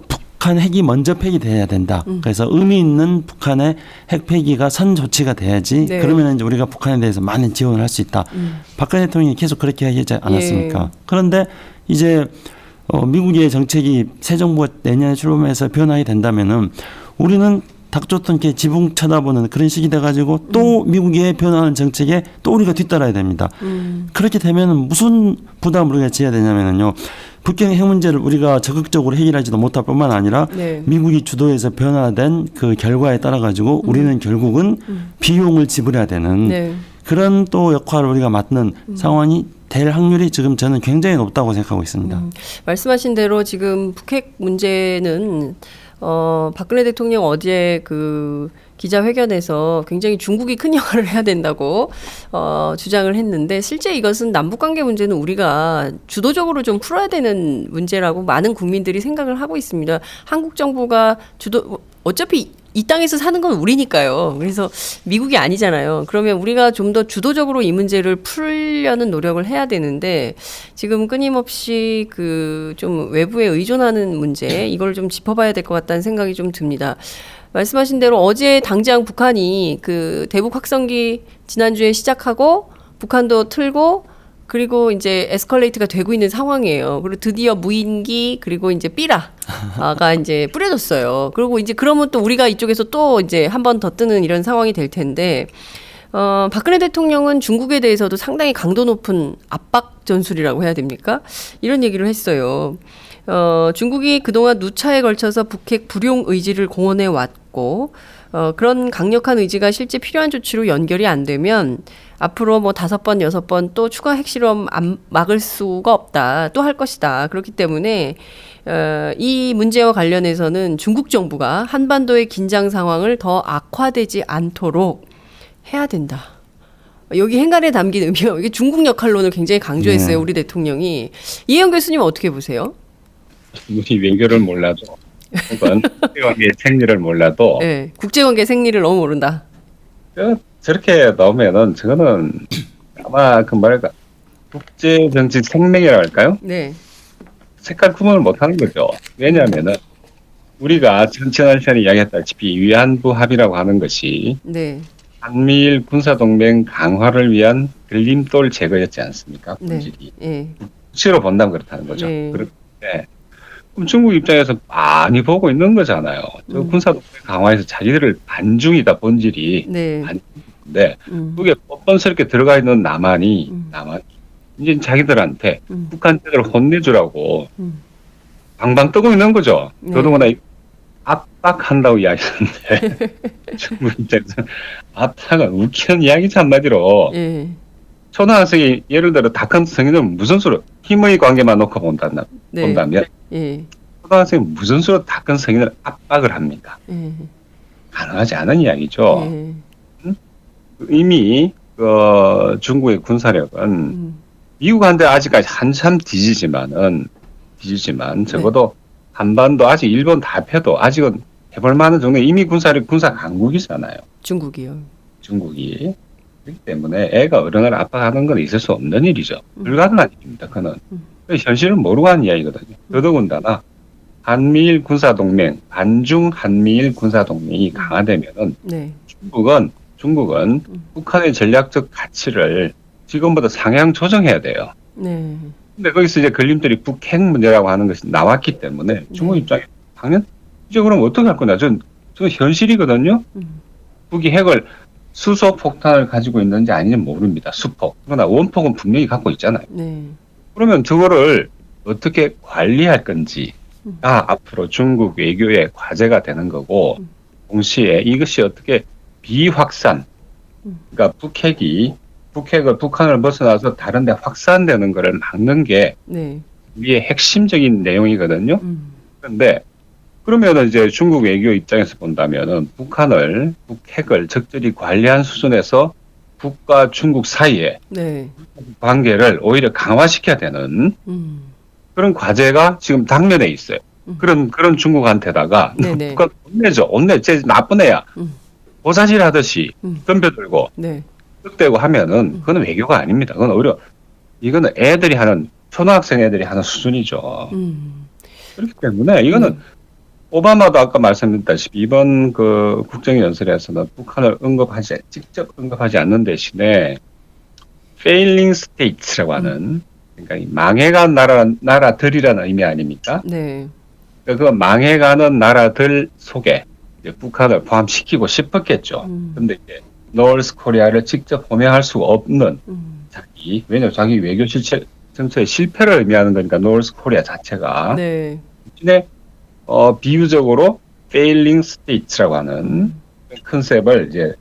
북한 핵이 먼저 폐기돼야 된다. 그래서 의미 있는 북한의 핵 폐기가 선 조치가 돼야지. 네. 그러면 이제 우리가 북한에 대해서 많은 지원을 할 수 있다. 박근혜 대통령이 계속 그렇게 얘기하지 않았습니까? 예. 그런데 이제 미국의 정책이 새 정부가 내년에 출범해서 변화가 된다면은 우리는 닥쳤던 게 지붕 쳐다보는 그런 식이 돼가지고 또 미국의 변화하는 정책에 또 우리가 뒤따라야 됩니다. 그렇게 되면 무슨 부담을 우리가 지어야 되냐면요. 북핵 핵 문제를 우리가 적극적으로 해결하지도 못할 뿐만 아니라 네. 미국이 주도해서 변화된 그 결과에 따라 가지고 우리는 결국은 비용을 지불해야 되는 네. 그런 또 역할을 우리가 맡는 상황이 될 확률이 지금 저는 굉장히 높다고 생각하고 있습니다. 말씀하신 대로 지금 북핵 문제는 박근혜 대통령 어제 그 기자회견에서 굉장히 중국이 큰 역할을 해야 된다고 주장을 했는데 실제 이것은 남북관계 문제는 우리가 주도적으로 좀 풀어야 되는 문제라고 많은 국민들이 생각을 하고 있습니다. 한국 정부가 어차피 이 땅에서 사는 건 우리니까요. 그래서 미국이 아니잖아요. 그러면 우리가 좀 더 주도적으로 이 문제를 풀려는 노력을 해야 되는데 지금 끊임없이 그 좀 외부에 의존하는 문제 이걸 좀 짚어봐야 될 것 같다는 생각이 좀 듭니다. 말씀하신 대로 어제 당장 북한이 그 대북 확성기 지난주에 시작하고 북한도 틀고 그리고 이제 에스컬레이트가 되고 있는 상황이에요. 그리고 드디어 무인기 그리고 이제 삐라가 이제 뿌려졌어요. 그리고 이제 그러면 또 우리가 이쪽에서 또 이제 한 번 더 뜨는 이런 상황이 될 텐데 박근혜 대통령은 중국에 대해서도 상당히 강도 높은 압박 전술이라고 해야 됩니까? 이런 얘기를 했어요. 중국이 그동안 누차에 걸쳐서 북핵 불용 의지를 공언해 왔고 그런 강력한 의지가 실제 필요한 조치로 연결이 안 되면 앞으로 뭐 5번, 6번 또 추가 핵실험 안 막을 수가 없다. 또 할 것이다. 그렇기 때문에 이 문제와 관련해서는 중국 정부가 한반도의 긴장 상황을 더 악화되지 않도록 해야 된다. 여기 행간에 담긴 의미가 이게 중국 역할론을 굉장히 강조했어요. 우리 대통령이. 이혜영 교수님 어떻게 보세요? 우리 외교를 몰라도 혹은 국제관계의 생리를 몰라도 네, 국제관계 생리를 너무 모른다. 저렇게 나오면은 저거는 아마 그 뭐랄까 국제정치 생명이라고 할까요? 네. 색깔 구분을 못하는 거죠. 왜냐하면은 우리가 지난 시간에 이야기했다시피 위안부 합의라고 하는 것이 네. 한미일 군사동맹 강화를 위한 걸림돌 제거였지 않습니까? 본질이. 네. 수치로 본다면 그렇다는 거죠. 네. 그런데 그럼 중국 입장에서 많이 보고 있는 거잖아요. 저 군사동맹 강화에서 자기들을 반중이다 본질이. 네. 반중인데 그게 뻔뻔스럽게 들어가 있는 남한이 이제 자기들한테 북한 제대로 혼내주라고 방방 뜨고 있는 거죠. 네. 더더구나 압박한다고 이야기하는데 중국 입장에서 압박은 웃기는 이야기지 한마디로. 네. 초등학생이 예를 들어 다 큰 성인은 무슨 수로 힘의 관계만 놓고 본다면 네. 초등학생이 무슨 수로 다 큰 성인을 압박을 합니까? 네. 가능하지 않은 이야기죠. 네. 이미 중국의 군사력은 미국한테 아직까지 한참 뒤지지만 적어도 한반도 아직 일본 다 패도 아직은 해볼 만한 정도의 이미 군사 강국이잖아요. 중국이요. 중국이. 그렇기 때문에 애가 어른을 압박하는 건 있을 수 없는 일이죠. 불가능한 일입니다. 그는 현실을 모르고 하는 이야기거든요. 더더군다나 한미일 군사동맹, 반중 한미일 군사동맹이 강화되면은 네. 중국은 북한의 전략적 가치를 지금보다 상향 조정해야 돼요. 네. 근데 거기서 이제 걸림돌이 북핵 문제라고 하는 것이 나왔기 때문에 중국 입장에 당연 이제 그럼 어떻게 할 거냐? 저 현실이거든요. 북이 핵을 수소 폭탄을 가지고 있는지 아닌지 모릅니다. 수폭. 그러나 원폭은 분명히 갖고 있잖아요. 네. 그러면 저거를 어떻게 관리할 건지가 앞으로 중국 외교의 과제가 되는 거고 동시에 이것이 어떻게 비확산, 그러니까 북핵을 북한을 벗어나서 다른 데 확산되는 것을 막는 게 네. 우리의 핵심적인 내용이거든요. 그런데 그러면은 이제 중국 외교 입장에서 본다면은 북핵을 적절히 관리한 수준에서 북과 중국 사이에 네. 관계를 오히려 강화시켜야 되는 그런 과제가 지금 당면에 있어요. 그런 중국한테다가 네네. 북한 혼내, 쟤 나쁜 애야. 보사질 하듯이 덤벼들고 네. 쓱대고 하면은 그건 외교가 아닙니다. 그건 오히려 이거는 초등학생 애들이 하는 수준이죠. 그렇기 때문에 이거는 오바마도 아까 말씀드렸다시피 이번 그 국정연설에서는 북한을 직접 언급하지 않는 대신에 failing states라고 하는 그러니까 이 망해간 나라들이라는 의미 아닙니까? 네. 그러니까 그 망해가는 나라들 속에 이제 북한을 포함시키고 싶었겠죠. 그런데 이제 노스 코리아를 직접 호명할 수가 없는 왜냐하면 자기 외교 정책의 실패를 의미하는 거니까 노스 코리아 자체가 네. 대신에 비유적으로 failing states라고 하는 컨셉을 이제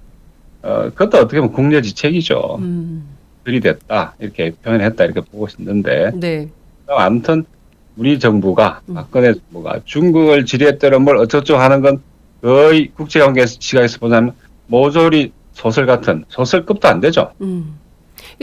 그것도 어떻게 보면 국려지책이죠. 들이댔다 이렇게 표현했다 이렇게 보고 있는데 네. 아무튼 우리 정부가 박근혜 정부가 중국을 지렛대로 뭘 어쩌고 하는 건 거의 국제관계 시각에서 보자면 모조리 소설급도 안 되죠.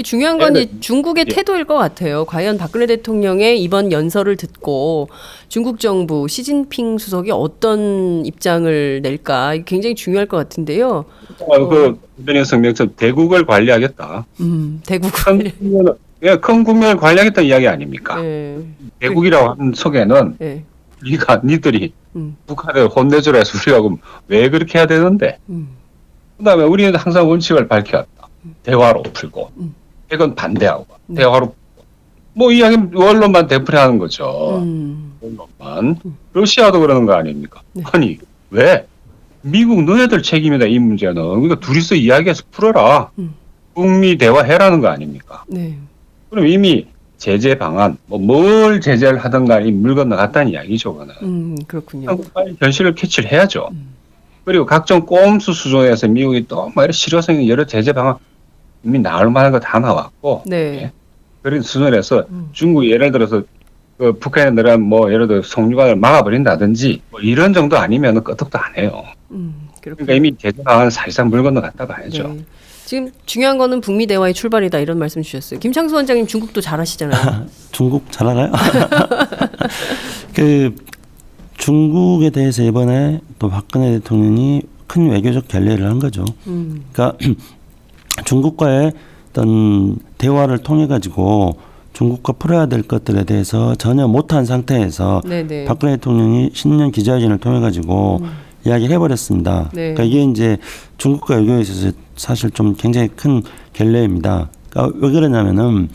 중요한 건 이 중국의 태도일 것 같아요. 과연 박근혜 대통령의 이번 연설을 듣고 중국 정부 시진핑 수석이 어떤 입장을 낼까 굉장히 중요할 것 같은데요. 그 대변인 성명처럼 대국을 관리하겠다. 대국을. 큰 국면을 관리하겠다는 이야기 아닙니까? 네. 대국이라고 하는 속에는 네. 니들이 북한을 혼내주라 해서 우리가 그럼 왜 그렇게 해야 되는데? 그다음에 우리는 항상 원칙을 밝혀왔다. 대화로 풀고 핵은 반대하고 대화로 풀고 뭐 이야기 원론만 되풀이하는 거죠. 원론만. 러시아도 그러는 거 아닙니까? 네. 아니 왜? 미국 너네들 책임이다 이 문제는. 그러니까 둘이서 이야기해서 풀어라. 북미 대화해라는 거 아닙니까? 네. 그럼 이미 제재 방안, 뭘 제재를 하든 간에 물 건너갔다는 이야기죠, 그거는. 그렇군요. 빨리 현실을 캐치를 해야죠. 그리고 각종 꼼수 수준에서 미국이 또 뭐 이런 실효성 여러 제재 방안 이미 나올 만한 거 다 나왔고, 네. 예. 그런 수준에서 중국 예를 들어서 그 북한에 들어간 뭐 예를 들어 송유관을 막아버린다든지 뭐 이런 정도 아니면 끄떡도 안 해요. 그러니까 이미 제재 방안 사실상 물 건너갔다 봐야죠. 네. 지금 중요한 거는 북미 대화의 출발이다 이런 말씀 주셨어요. 김창수 원장님 중국도 잘하시잖아요. 중국 잘 알아요? 그 중국에 대해서 이번에 또 박근혜 대통령이 큰 외교적 결례를 한 거죠. 그러니까 중국과의 어떤 대화를 통해 가지고 중국과 풀어야 될 것들에 대해서 전혀 못한 상태에서 네네. 박근혜 대통령이 신년 기자회견을 통해 가지고 이야기를 해버렸습니다. 네. 그러니까 이게 이제 중국과 외교에 있어서 사실 좀 굉장히 큰 결례입니다. 그러니까 왜 그러냐면은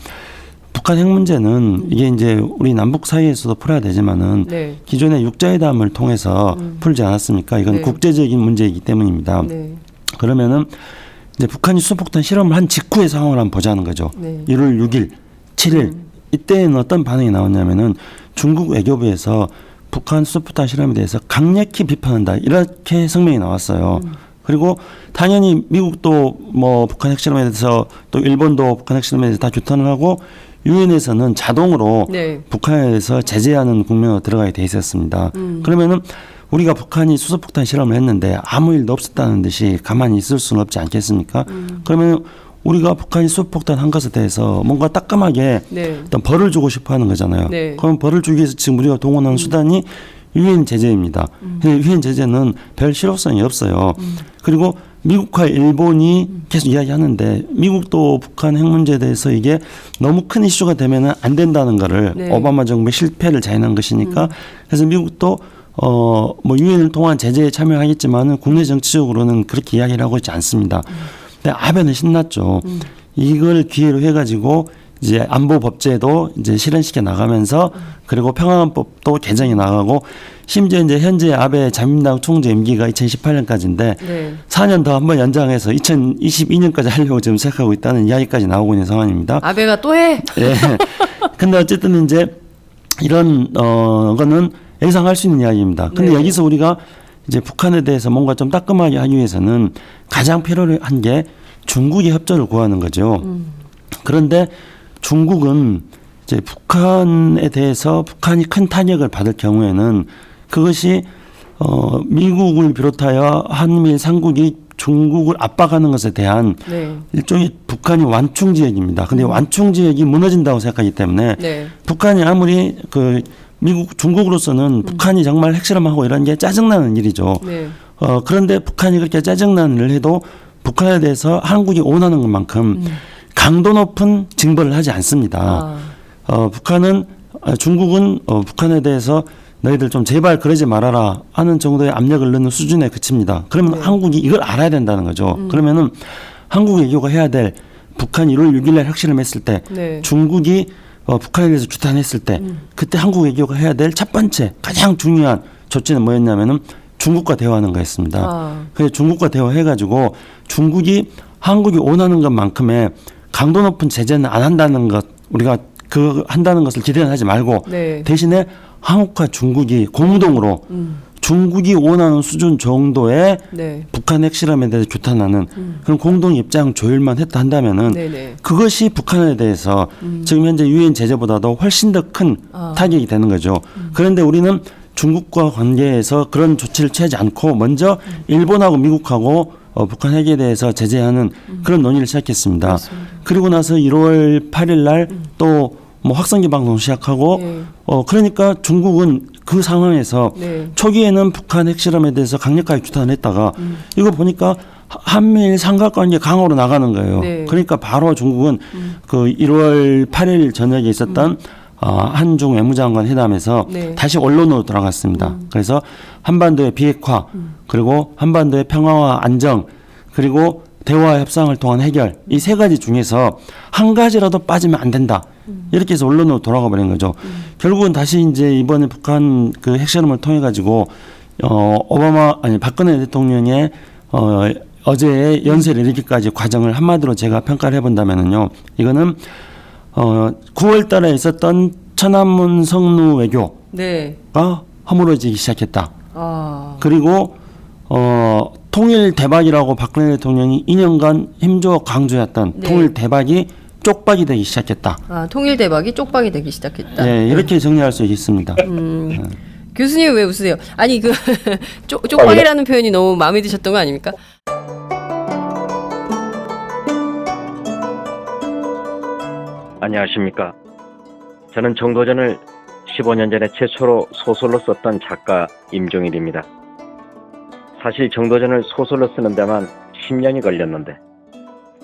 북한 핵 문제는 이게 이제 우리 남북 사이에서도 풀어야 되지만은 네. 기존의 육자회담을 통해서 풀지 않았습니까? 이건 네. 국제적인 문제이기 때문입니다. 네. 그러면은 이제 북한이 수소폭탄 실험을 한 직후의 상황을 한번 보자는 거죠. 네. 1월 6일, 7일 이때는 어떤 반응이 나왔냐면은 중국 외교부에서 북한 수소폭탄 실험에 대해서 강력히 비판한다 이렇게 성명이 나왔어요. 그리고 당연히 미국도 뭐 북한 핵실험에 대해서 또 일본도 북한 핵실험에 대해서 다 규탄을 하고 유엔에서는 자동으로 네. 북한에 대해서 제재하는 국면으로 들어가게 돼 있었습니다. 그러면은 우리가 북한이 수소폭탄 실험을 했는데 아무 일도 없었다는 듯이 가만히 있을 수는 없지 않겠습니까? 그러면 우리가 북한이 수소폭탄 한 것에 대해서 뭔가 따끔하게 네. 어떤 벌을 주고 싶어 하는 거잖아요. 네. 그럼 벌을 주기 위해서 지금 우리가 동원하는 수단이 유엔 제재입니다. 유엔 제재는 별 실효성이 없어요. 그리고 미국과 일본이 계속 이야기하는데 미국도 북한 핵 문제에 대해서 이게 너무 큰 이슈가 되면 안 된다는 거를 네. 오바마 정부의 실패를 자인한 것이니까 그래서 미국도 뭐 유엔을 통한 제재에 참여하겠지만은 국내 정치적으로는 그렇게 이야기를 하고 있지 않습니다. 근데 아베는 신났죠. 이걸 기회로 해가지고 이제 안보 법제도 이제 실현시켜 나가면서 그리고 평화헌법도 개정이 나가고 심지어 이제 현재 아베 자민당 총재 임기가 2018년까지인데 네. 4년 더 한번 연장해서 2022년까지 하려고 지금 생각하고 있다는 이야기까지 나오고 있는 상황입니다. 아베가 또 해? 예. 근데 어쨌든 이제 이런 거는 예상할 수 있는 이야기입니다. 근데 네. 여기서 우리가 이제 북한에 대해서 뭔가 좀 따끔하게 하기 위해서는 가장 필요한 게 중국의 협조를 구하는 거죠. 그런데 중국은 이제 북한에 대해서 북한이 큰 타격을 받을 경우에는 그것이 미국을 비롯하여 한미일 삼국이 중국을 압박하는 것에 대한 네. 일종의 북한이 완충 지역입니다. 근데 완충 지역이 무너진다고 생각하기 때문에 네. 북한이 아무리 중국으로서는 북한이 정말 핵실험하고 이런 게 짜증나는 일이죠. 네. 그런데 북한이 그렇게 짜증나는 일을 해도 북한에 대해서 한국이 원하는 것만큼 강도 높은 징벌을 하지 않습니다. 중국은 북한에 대해서 너희들 좀 제발 그러지 말아라 하는 정도의 압력을 넣는 수준에 그칩니다. 그러면 한국이 이걸 알아야 된다는 거죠. 그러면은 한국 외교가 해야 될 북한이 1월 6일 날 핵실험했을 때 네. 중국이 북한에 대해서 규탄했을 때 그때 한국 외교가 해야 될 첫 번째 가장 중요한 조치는 뭐였냐면은 중국과 대화하는 거였습니다. 그래서 중국과 대화해가지고 중국이 한국이 원하는 것만큼의 강도 높은 제재는 안 한다는 것 우리가 한다는 것을 기대는 하지 말고 네. 대신에 한국과 중국이 공동으로 중국이 원하는 수준 정도의 네. 북한 핵실험에 대해서 규탄하는 그런 공동 입장 조율만 한다면은 네네. 그것이 북한에 대해서 지금 현재 유엔 제재보다도 훨씬 더 큰 타격이 되는 거죠. 그런데 우리는 중국과 관계에서 그런 조치를 취하지 않고 먼저 일본하고 미국하고 북한 핵에 대해서 제재하는 그런 논의를 시작했습니다. 그렇습니다. 그리고 나서 1월 8일 날 또 뭐 확성기 방송 시작하고 네. 그러니까 중국은 그 상황에서 네. 초기에는 북한 핵실험에 대해서 강력하게 규탄했다가 이거 보니까 한미일 삼각관계 강화로 나가는 거예요. 네. 그러니까 바로 중국은 그 1월 8일 저녁에 있었던 한중 외무장관 회담에서 네. 다시 언론으로 돌아갔습니다. 그래서 한반도의 비핵화 그리고 한반도의 평화와 안정 그리고 대화 협상을 통한 해결 이 세 가지 중에서 한 가지라도 빠지면 안 된다. 이렇게 해서 언론으로 돌아가 버린 거죠. 결국은 다시 이제 이번에 북한 그 핵실험을 통해 가지고 박근혜 대통령의 어제의 연설을 이르기까지 과정을 한마디로 제가 평가를 해본다면은요, 이거는 9월 달에 있었던 천안문 성루 외교가 네. 허물어지기 시작했다. 아. 그리고 통일 대박이라고 박근혜 대통령이 2년간 힘줘 강조했던 네. 통일 대박이 쪽박이 되기 시작했다. 아, 통일 대박이 쪽박이 되기 시작했다. 네, 이렇게 정리할 수 있습니다. 교수님 왜 웃으세요? 아니 그 쪽박이라는 표현이 너무 마음에 드셨던 거 아닙니까? 안녕하십니까. 저는 정도전을 15년 전에 최초로 소설로 썼던 작가 임종일입니다. 사실 정도전을 소설로 쓰는 데만 10년이 걸렸는데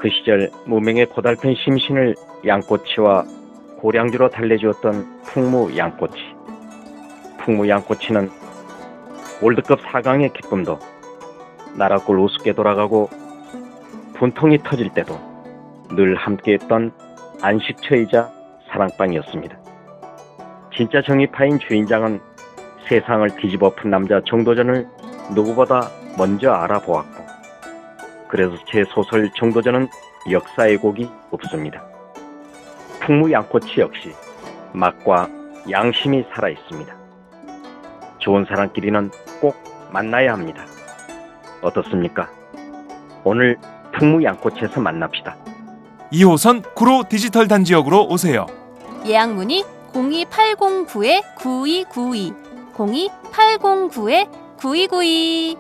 그 시절 무명의 고달픈 심신을 양꼬치와 고량주로 달래주었던 풍무 양꼬치. 풍무 양꼬치는 월드컵 4강의 기쁨도 나라골 우습게 돌아가고 분통이 터질 때도 늘 함께했던 안식처이자 사랑방이었습니다. 진짜 정의파인 주인장은 세상을 뒤집어 푼 남자 정도전을 누구보다 먼저 알아보았고 그래서 제 소설 정도전은 역사의 곡이 없습니다. 풍무 양꼬치 역시 맛과 양심이 살아있습니다. 좋은 사람끼리는 꼭 만나야 합니다. 어떻습니까? 오늘 풍무 양꼬치에서 만납시다. 2호선 구로 디지털 단지역으로 오세요. 예약 문의 02809-9292 02809-9292.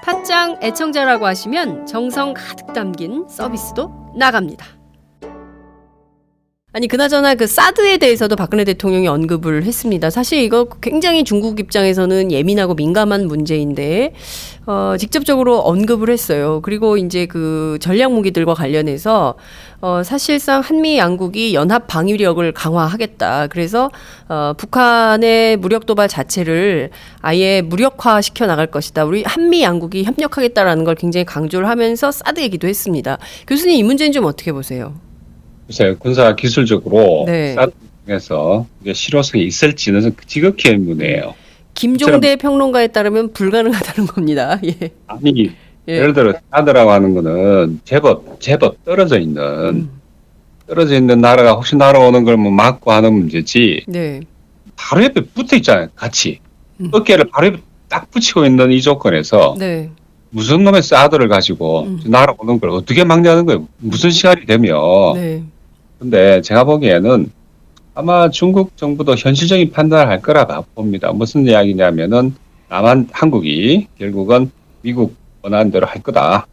팟짱 애청자라고 하시면 정성 가득 담긴 서비스도 나갑니다. 아니 그나저나 그 사드에 대해서도 박근혜 대통령이 언급을 했습니다. 사실 이거 굉장히 중국 입장에서는 예민하고 민감한 문제인데 직접적으로 언급을 했어요. 그리고 이제 그 전략 무기들과 관련해서 사실상 한미 양국이 연합 방위력을 강화하겠다. 그래서 북한의 무력 도발 자체를 아예 무력화 시켜 나갈 것이다. 우리 한미 양국이 협력하겠다라는 걸 굉장히 강조를 하면서 사드 얘기도 했습니다. 교수님 이 문제는 좀 어떻게 보세요? 글쎄요, 군사 기술적으로 네. 사드 중에서 이게 실효성이 있을지는 지극히 의문이에요. 김종대 평론가에 따르면 불가능하다는 겁니다. 예. 아니, 예. 예를 들어 사드라고 하는 거는 제법 떨어져 있는 나라가 혹시 날아오는 걸 뭐 막고 하는 문제지. 네. 바로 옆에 붙어 있잖아요, 같이. 어깨를 바로 옆에 딱 붙이고 있는 이 조건에서 네. 무슨 놈의 사드를 가지고 날아오는 걸 어떻게 막냐는 거예요. 무슨 시간이 되면. 네. 근데 제가 보기에는 아마 중국 정부도 현실적인 판단을 할 거라 봅니다. 무슨 이야기냐면은 한국이 결국은 미국 원하는 대로 할 거다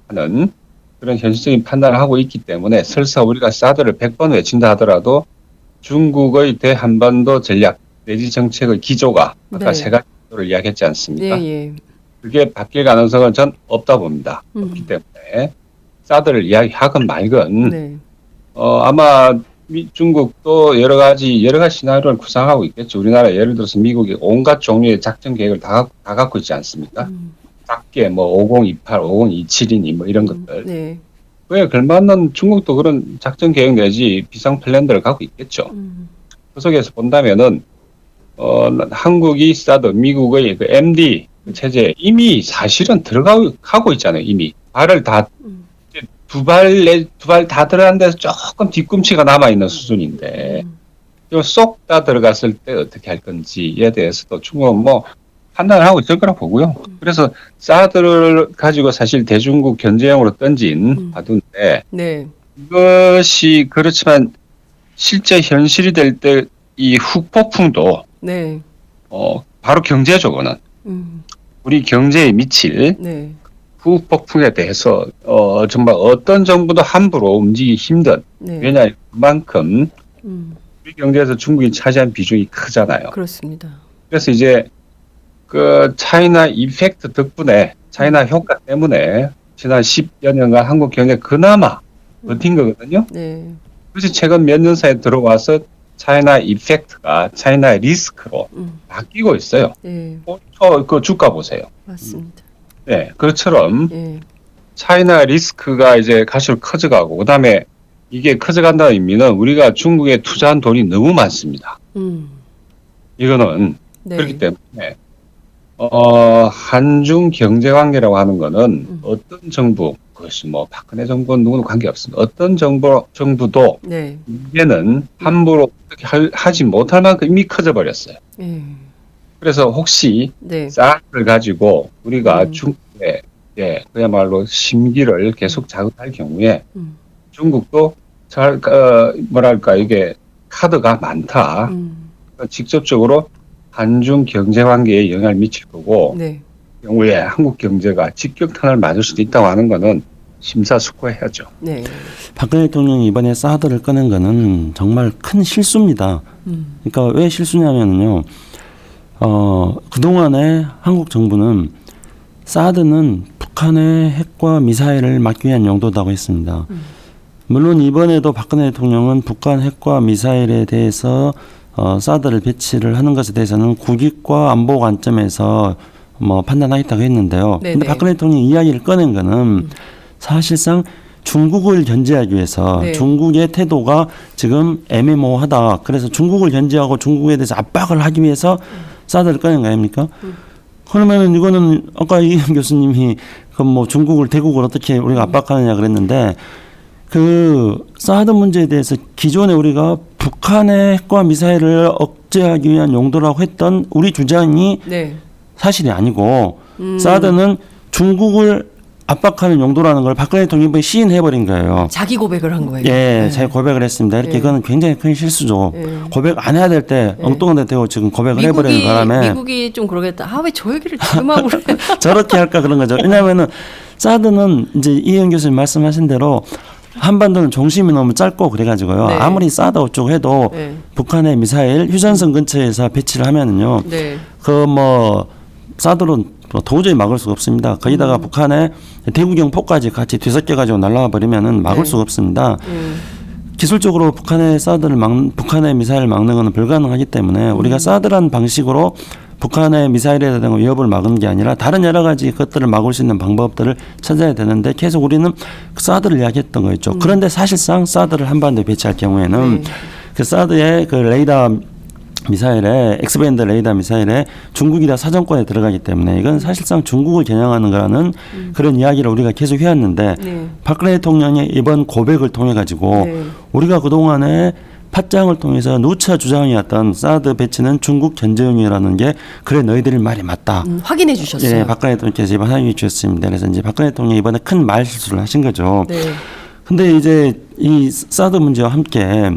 하는 그런 현실적인 판단을 하고 있기 때문에 설사 우리가 사드를 100번 외친다 하더라도 중국의 대한반도 전략 내지 정책의 기조가 아까 네. 세 가지를 이야기했지 않습니까? 예, 예. 그게 바뀔 가능성은 전 없다 봅니다. 없기 때문에 사드를 이야기하건 말건 네. 아마 중국도 여러 가지 시나리오를 구상하고 있겠죠. 우리나라 예를 들어서 미국이 온갖 종류의 작전 계획을 다 갖고 있지 않습니까? 작게 뭐 5028, 5027이니 뭐 이런 것들. 네. 그에 걸맞는 중국도 그런 작전 계획 내지 비상 플랜들을 갖고 있겠죠. 그 속에서 본다면은 한국이 사드 미국의 그 MD 체제에 이미 사실은 들어가고 있잖아요. 이미 발을 다 두 발 다 들어간 데서 조금 뒤꿈치가 남아있는 수준인데 쏙 다 들어갔을 때 어떻게 할 건지에 대해서도 중국은 뭐 판단을 하고 있을 거라 보고요. 그래서 사드를 가지고 사실 대중국 견제용으로 던진 바두인데 네. 이것이 그렇지만 실제 현실이 될 때 이 후폭풍도 네. 바로 경제적으로는 우리 경제에 미칠 네. 후폭풍에 대해서 정말 어떤 정부도 함부로 움직이기 힘든 네. 왜냐하면 그만큼 우리 경제에서 중국이 차지한 비중이 크잖아요. 그렇습니다. 그래서 이제 그 차이나 이펙트 덕분에 차이나 효과 때문에 지난 10여 년간 한국 경제 그나마 버틴 거거든요. 네. 그래서 최근 몇 년 사이에 들어와서 차이나 이펙트가 차이나 리스크로 바뀌고 있어요. 네. 그 주가 보세요. 맞습니다. 네, 그것처럼 네. 차이나 리스크가 이제 갈수록 커져가고 그다음에 이게 커져간다는 의미는 우리가 중국에 투자한 돈이 너무 많습니다. 이거는 네. 그렇기 때문에 한중 경제 관계라고 하는 거는 어떤 정부 그것이 뭐 박근혜 정부는 누구는 관계없습니다. 어떤 정부도 네. 이제는 함부로 하지 못할 만큼 이미 커져 버렸어요. 네. 그래서 혹시 네. 쌀을 가지고 우리가 중국에 그야말로 심기를 계속 자극할 경우에 중국도 뭐랄까 이게 카드가 많다. 직접적으로 한중 경제 관계에 영향을 미칠 거고 네. 경우에 한국 경제가 직격탄을 맞을 수도 있다고 하는 거는 심사숙고해야죠. 네. 박근혜 대통령이 이번에 사드를 꺼낸 거는 정말 큰 실수입니다. 그러니까 왜 실수냐면요. 그동안에 한국 정부는 사드는 북한의 핵과 미사일을 막기 위한 용도라고 했습니다. 물론 이번에도 박근혜 대통령은 북한 핵과 미사일에 대해서 사드를 배치를 하는 것에 대해서는 국익과 안보 관점에서 뭐 판단하겠다고 했는데요. 네네. 근데 박근혜 대통령이 이야기를 꺼낸 거는 사실상 중국을 견제하기 위해서 네. 중국의 태도가 지금 애매모호하다. 그래서 중국을 견제하고 중국에 대해서 압박을 하기 위해서 사드를 꺼낸 거 아닙니까? 그러면은 이거는 아까 이현 교수님이 그 뭐 중국을 대국을 어떻게 우리가 압박하느냐 그랬는데 그 사드 문제에 대해서 기존에 우리가 북한의 핵과 미사일을 억제하기 위한 용도라고 했던 우리 주장이 네. 사실이 아니고 사드는 중국을 압박하는 용도라는 걸 박근혜 대통령이 시인해버린 거예요. 자기 고백을 한 거예요. 예, 네. 자기 고백을 했습니다. 이렇게 네. 그거는 굉장히 큰 실수죠. 네. 고백 안 해야 될 때 엉뚱한 데 대고 지금 고백을 해버리는 바람에 미국이 좀 그러겠다. 아, 왜 저 얘기를 지금 하고 그래? 저렇게 할까 그런 거죠. 왜냐하면은 사드는 이제 이현 교수님 말씀하신 대로 한반도는 중심이 너무 짧고 그래가지고요. 네. 아무리 사드 어쩌고 해도 네. 북한의 미사일 휴전선 근처에서 배치를 하면은요. 네. 그 뭐 사드로 도저히 막을 수가 없습니다. 거기다가 북한의 대구경 포까지 같이 뒤섞여가지고 날아와 버리면은 막을 네. 수가 없습니다. 기술적으로 북한의 미사일을 막는 것은 불가능하기 때문에 우리가 사드란 방식으로 북한의 미사일에 대한 위협을 막는 게 아니라 다른 여러 가지 것들을 막을 수 있는 방법들을 찾아야 되는데 계속 우리는 사드를 이야기했던 거였죠. 그런데 사실상 사드를 한반도에 배치할 경우에는 그 사드의 그 레이더 미사일에 엑스밴드 레이더 미사일에 중국이 다 사정권에 들어가기 때문에 이건 사실상 중국을 겨냥하는 거라는 그런 이야기를 우리가 계속 해왔는데 네. 박근혜 대통령의 이번 고백을 통해 가지고 네. 우리가 그동안에 팟짱을 통해서 누차 주장이었던 사드 배치는 중국 견제용이라는 게 그래 너희들이 말이 맞다. 확인해 주셨어요. 예, 박근혜 대통령께서 이번 확인해 주셨습니다. 그래서 이제 박근혜 대통령이 이번에 큰 말 실수를 하신 거죠. 네. 근데 이제 이 사드 문제와 함께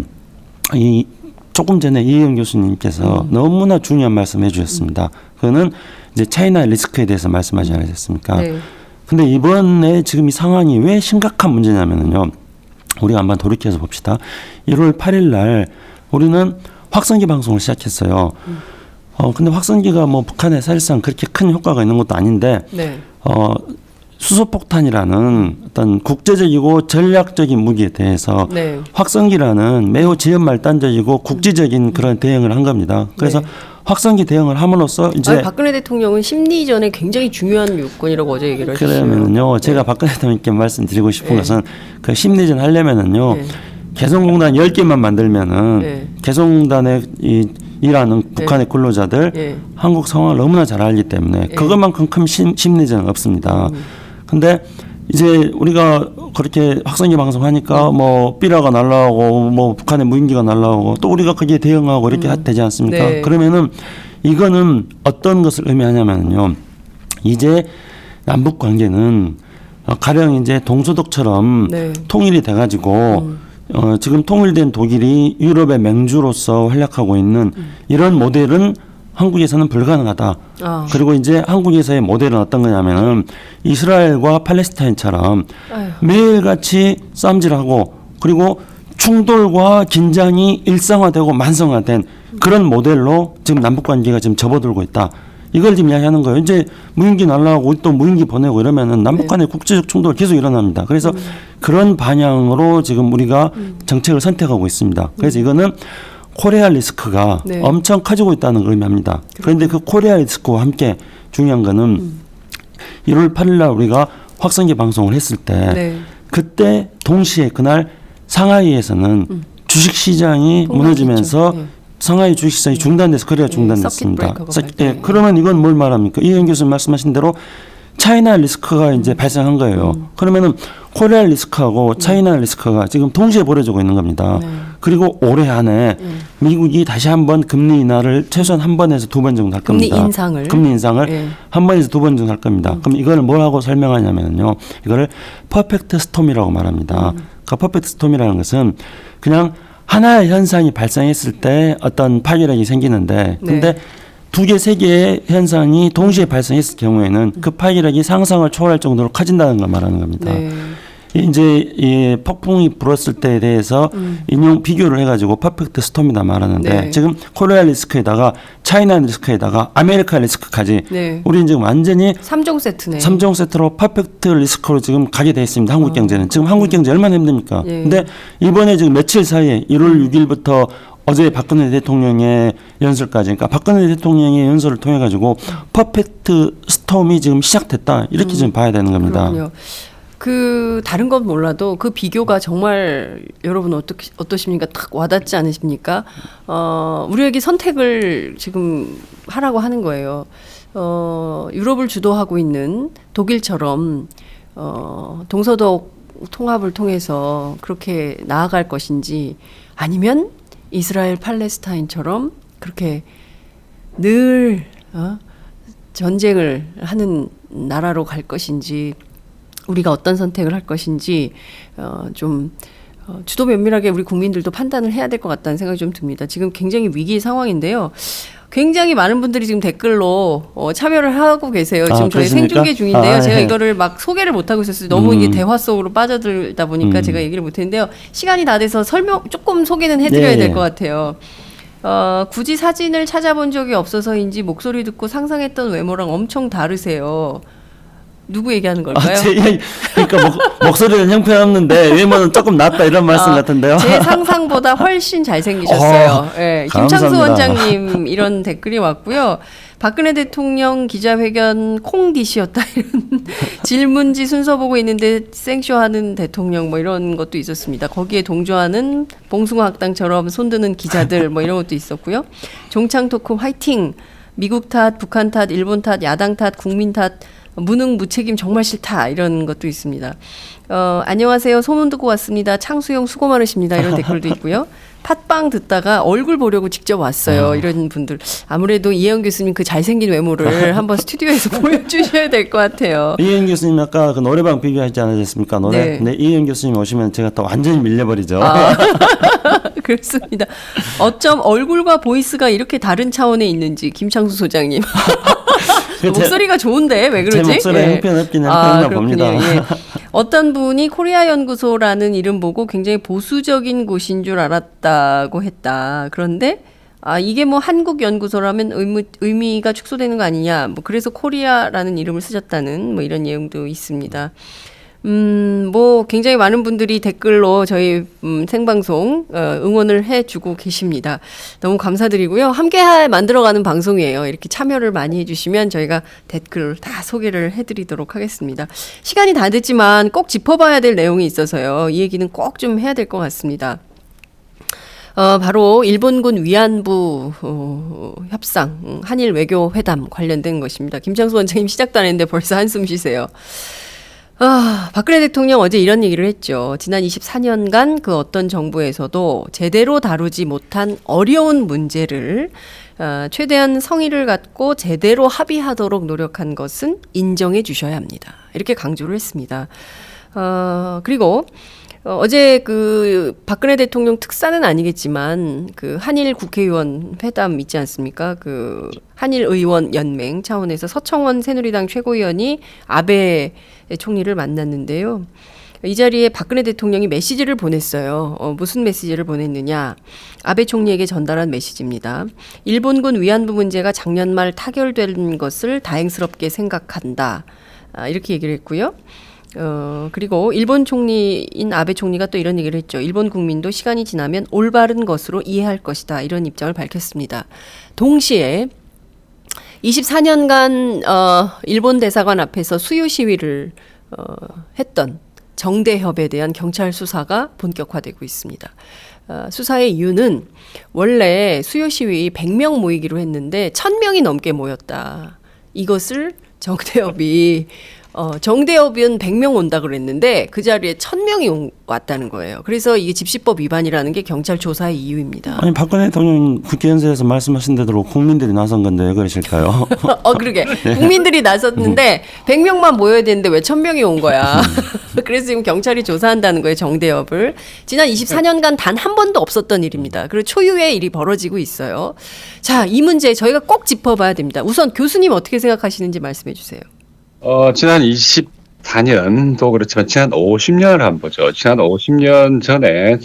이 조금 전에 이혜영 교수님께서 너무나 중요한 말씀을 해주셨습니다. 그거는 이제 차이나 리스크에 대해서 말씀하지 않으셨습니까? 네. 근데 이번에 지금 이 상황이 왜 심각한 문제냐면요. 우리가 한번 돌이켜서 봅시다. 1월 8일 날 우리는 확성기 방송을 시작했어요. 근데 확성기가 뭐 북한에 사실상 그렇게 큰 효과가 있는 것도 아닌데, 네. 수소폭탄이라는 어떤 국제적이고 전략적인 무기에 대해서 네. 확성기라는 매우 지연말단적이고 국지적인 그런 대응을 한 겁니다. 그래서 네. 확성기 대응을 함으로써 이제 박근혜 대통령은 심리전에 굉장히 중요한 요건이라고 어제 얘기를 하셨어요. 그러면은요, 제가 네. 박근혜 대통령께 말씀드리고 싶은 네. 것은 그 심리전 하려면은요, 네. 개성공단 10개만 만들면은 네. 개성공단에 일하는 북한의 근로자들 네. 한국 상황을 너무나 잘 알기 때문에 그것만큼 큰 심리전은 없습니다. 근데 이제 우리가 그렇게 확성기 방송하니까 뭐 삐라가 날라오고 뭐 북한의 무인기가 날라오고 또 우리가 거기에 대응하고 이렇게 되지 않습니까? 네. 그러면은 이거는 어떤 것을 의미하냐면요. 이제 남북 관계는 가령 이제 동서독처럼 네. 통일이 돼가지고 지금 통일된 독일이 유럽의 맹주로서 활약하고 있는 이런 모델은 한국에서는 불가능하다. 그리고 이제 한국에서의 모델은 어떤 거냐면은 이스라엘과 팔레스타인처럼 매일같이 싸움질하고 그리고 충돌과 긴장이 일상화되고 만성화된 그런 모델로 지금 남북 관계가 지금 접어들고 있다. 이걸 지금 이야기하는 거예요. 이제 무인기 날라오고 또 무인기 보내고 이러면은 남북 간의 국제적 충돌 계속 일어납니다. 그래서 그런 방향으로 지금 우리가 정책을 선택하고 있습니다. 그래서 이거는 코리아 리스크가 엄청 커지고 있다는 걸 의미합니다. 그런데 그 코리아 리스크와 함께 중요한 거는 1월 8일 날 우리가 확성기 방송을 했을 때 그때 동시에 그날 상하이에서는 주식시장이 무너지면서 상하이 주식시장이 중단돼서 거래가 중단됐습니다. 그러면 이건 뭘 말합니까? 이현 교수님 말씀하신 대로 차이나 리스크가 이제 발생한 거예요. 그러면은 코리아 리스크하고 차이나 리스크가 지금 동시에 벌어지고 있는 겁니다. 그리고 올해 안에 미국이 다시 한번 금리 인하를 최소한 한 번에서 두 번 정도 할 겁니다. 금리 인상을 한 번에서 두 번 정도 할 겁니다. 그럼 이걸 뭐라고 설명하냐면요. 이거를 퍼펙트 스톰이라고 말합니다. 그 퍼펙트 스톰이라는 것은 그냥 하나의 현상이 발생했을 때 어떤 파괴력이 생기는데 근데 두 개, 세 개의 현상이 동시에 발생했을 경우에는 그 파괴력이 상상을 초월할 정도로 커진다는 걸 말하는 겁니다. 이제 이 폭풍이 불었을 때에 대해서 인용 비교를 해가지고 퍼펙트 스톰이다 말하는데 지금 코리아 리스크에다가 차이나 리스크에다가 아메리카 리스크까지 우리는 지금 완전히 3종 세트네. 3종 세트로 퍼펙트 리스크로 지금 가게 돼 있습니다. 한국 경제는 지금 한국 경제 얼마나 힘듭니까? 근데 이번에 지금 며칠 사이에 1월 6일부터 어제 박근혜 대통령의 연설까지, 그러니까 박근혜 대통령의 연설을 통해 가지고 퍼펙트 스톰이 지금 시작됐다 이렇게 지금 봐야 되는 겁니다. 그렇군요. 그 다른 건 몰라도 그 비교가 정말 여러분 어떠십니까? 딱 와닿지 않으십니까? 우리에게 선택을 지금 하라고 하는 거예요. 유럽을 주도하고 있는 독일처럼 동서독 통합을 통해서 그렇게 나아갈 것인지 아니면 이스라엘 팔레스타인처럼 그렇게 늘 전쟁을 하는 나라로 갈 것인지 우리가 어떤 선택을 할 것인지 좀 주도 면밀하게 우리 국민들도 판단을 해야 될 것 같다는 생각이 좀 듭니다. 지금 굉장히 위기 상황인데요. 굉장히 많은 분들이 지금 댓글로 참여를 하고 계세요. 지금 저희 생중계 중인데요. 제가 이거를 막 소개를 못하고 있었어요. 너무 이게 대화 속으로 빠져들다 보니까 제가 얘기를 못했는데요. 시간이 다 돼서 조금 소개는 해드려야 될 것 같아요. 굳이 사진을 찾아본 적이 없어서인지 목소리 듣고 상상했던 외모랑 엄청 다르세요. 누구 얘기하는 걸까요? 그러니까 목소리는 형편없는데 외모는 조금 낫다 이런 말씀 같은데요. 제 상상보다 훨씬 잘생기셨어요. 네, 김창수 원장님 이런 댓글이 왔고요. 박근혜 대통령 기자회견 콩디시였다 이런 질문지 순서 보고 있는데 생쇼하는 대통령 뭐 이런 것도 있었습니다. 거기에 동조하는 봉숭아 학당처럼 손드는 기자들 뭐 이런 것도 있었고요. 종창 토크 화이팅! 미국 탓, 북한 탓, 일본 탓, 야당 탓, 국민 탓 무능 무책임 정말 싫다 이런 것도 있습니다. 안녕하세요. 소문 듣고 왔습니다. 창수형 수고 많으십니다. 이런 댓글도 있고요. 팟빵 듣다가 얼굴 보려고 직접 왔어요. 이런 분들. 아무래도 이혜영 교수님 그 잘생긴 외모를 한번 스튜디오에서 보여주셔야 될 것 같아요. 이혜영 교수님 아까 그 노래방 비교하지 않으셨습니까? 노래? 네. 이혜영 교수님 오시면 제가 또 완전히 밀려버리죠. 그렇습니다. 어쩜 얼굴과 보이스가 이렇게 다른 차원에 있는지 김창수 소장님. 목소리가 좋은데 왜 그러지? 제 목소리 형편없긴 형편나 봅니다. 예. 어떤 분이 코리아 연구소라는 이름 보고 굉장히 보수적인 곳인 줄 알았다고 했다. 그런데 이게 뭐 한국 연구소라면 의미가 축소되는 거 아니냐. 뭐 그래서 코리아라는 이름을 쓰셨다는 뭐 이런 내용도 있습니다. 뭐 굉장히 많은 분들이 댓글로 저희 생방송 응원을 해주고 계십니다. 너무 감사드리고요. 함께 만들어가는 방송이에요. 이렇게 참여를 많이 해주시면 저희가 댓글 다 소개를 해드리도록 하겠습니다. 시간이 다 됐지만 꼭 짚어봐야 될 내용이 있어서요. 이 얘기는 꼭 좀 해야 될 것 같습니다. 바로 일본군 위안부 협상, 한일 외교 회담 관련된 것입니다. 김창수 원장님 시작도 안 했는데 벌써 한숨 쉬세요. 박근혜 대통령 어제 이런 얘기를 했죠. 지난 24년간 그 어떤 정부에서도 제대로 다루지 못한 어려운 문제를 최대한 성의를 갖고 제대로 합의하도록 노력한 것은 인정해 주셔야 합니다. 이렇게 강조를 했습니다. 그리고 어제 그 박근혜 대통령 특사는 아니겠지만 그 한일 국회의원 회담 있지 않습니까? 그 한일 의원 연맹 차원에서 서청원 새누리당 최고위원이 아베 총리를 만났는데요. 이 자리에 박근혜 대통령이 메시지를 보냈어요. 무슨 메시지를 보냈느냐? 아베 총리에게 전달한 메시지입니다. 일본군 위안부 문제가 작년 말 타결된 것을 다행스럽게 생각한다. 이렇게 얘기를 했고요. 그리고 일본 총리인 아베 총리가 또 이런 얘기를 했죠. 일본 국민도 시간이 지나면 올바른 것으로 이해할 것이다. 이런 입장을 밝혔습니다. 동시에 24년간 일본 대사관 앞에서 수요 시위를 했던 정대협에 대한 경찰 수사가 본격화되고 있습니다. 수사의 이유는 원래 수요 시위 100명 모이기로 했는데 1000명이 넘게 모였다. 이것을 정대협은 100명 온다 그랬는데 그 자리에 1000명이 왔다는 거예요. 그래서 이게 집시법 위반이라는 게 경찰 조사의 이유입니다. 아니 박근혜 대통령 국회연설에서 말씀하신 대로 국민들이 나선 건데 왜 그러실까요? 그러게. 국민들이 나섰는데 100명만 모여야 되는데 왜 1000명이 온 거야. 그래서 지금 경찰이 조사한다는 거예요. 정대협을. 지난 24년간 단 한 번도 없었던 일입니다. 그리고 초유의 일이 벌어지고 있어요. 자, 이 문제 저희가 꼭 짚어봐야 됩니다. 우선 교수님 어떻게 생각하시는지 말씀해 주세요. 지난 24년도 그렇지만 지난 50년을 한번 보죠. 지난 50년 전에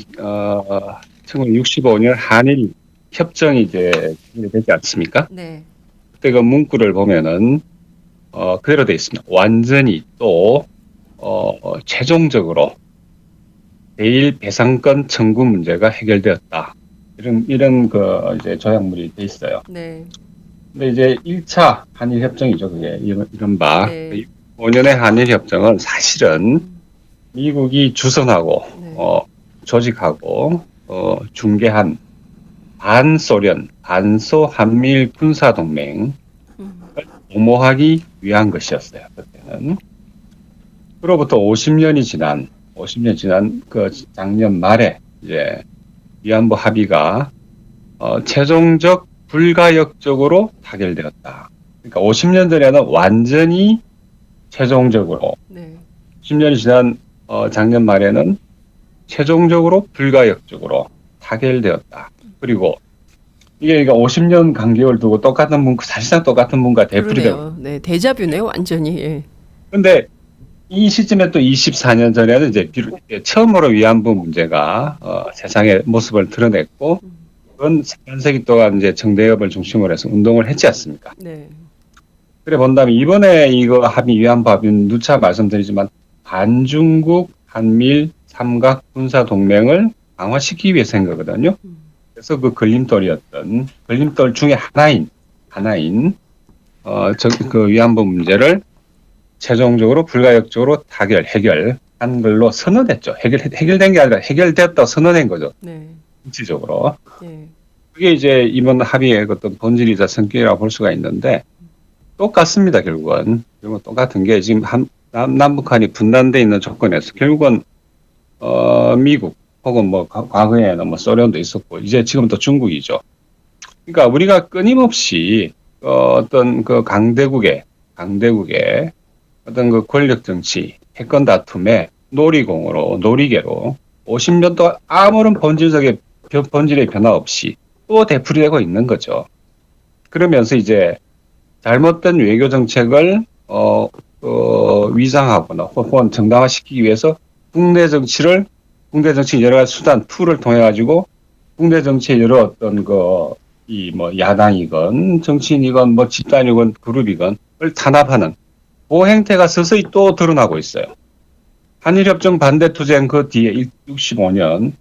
1965년 한일 협정이 이제 되지 않습니까? 네. 그때 그 문구를 보면은 그대로 돼 있습니다. 완전히 또 최종적으로 대일 배상권 청구 문제가 해결되었다. 이런 그 이제 조약물이 돼 있어요. 네. 근데 이제 1차 한일 협정이죠. 그게 이른바 네. 5년의 한일 협정은 사실은 미국이 주선하고 네. 조직하고 중개한 반소련 반소 한미일 군사 동맹을 도모하기 위한 것이었어요. 그때는. 그로부터 50년 지난 그 작년 말에 이제 위안부 합의가 최종적 불가역적으로 타결되었다. 그러니까 50년 전에는 완전히 최종적으로, 네. 10년이 지난 작년 말에는 최종적으로 불가역적으로 타결되었다. 그리고 이게 그러니까 50년 간격을 두고 똑같은 문구, 사실상 똑같은 문구가 되풀이되고. 그러네요. 네, 데자뷰네요, 완전히. 예. 근데 이 시점에 또 24년 전에는 이제 처음으로 위안부 문제가 세상의 모습을 드러냈고, 그건 3세기 동안 이제 정대협을 중심으로 해서 운동을 했지 않습니까? 네. 그래 본다면 이번에 이거 합의 위안부 합의는 누차 말씀드리지만 반중국 한미일 삼각 군사 동맹을 강화시키기 위해서 한 거거든요. 그래서 그 걸림돌 중에 하나인 그 위안부 문제를 최종적으로 불가역적으로 해결한 걸로 선언했죠. 해결된 게 아니라 해결되었다고 선언한 거죠. 네. 실질적으로. 네. 그게 이제 이번 합의의 어떤 본질이자 성격이라고 볼 수가 있는데 똑같습니다. 결국은 똑같은 게 지금 남북한이 분단돼 있는 조건에서 결국은 미국 혹은 뭐 과거에는 뭐 소련도 있었고 이제 지금 또 중국이죠. 그러니까 우리가 끊임없이 어떤 그 강대국의 어떤 그 권력 정치, 패권 다툼의 놀이개로 50년 동안 아무런 본질의 변화 없이 또 되풀이되고 있는 거죠. 그러면서 이제 잘못된 외교 정책을 위장하거나 혹은 정당화시키기 위해서 국내 정치 여러 가지 수단 툴을 통해 가지고 국내 정치의 여러 어떤 뭐 야당이건 정치인이건 뭐 집단이건 그룹이건을 탄압하는 그 행태가 서서히 또 드러나고 있어요. 한일협정 반대 투쟁 그 뒤에 65년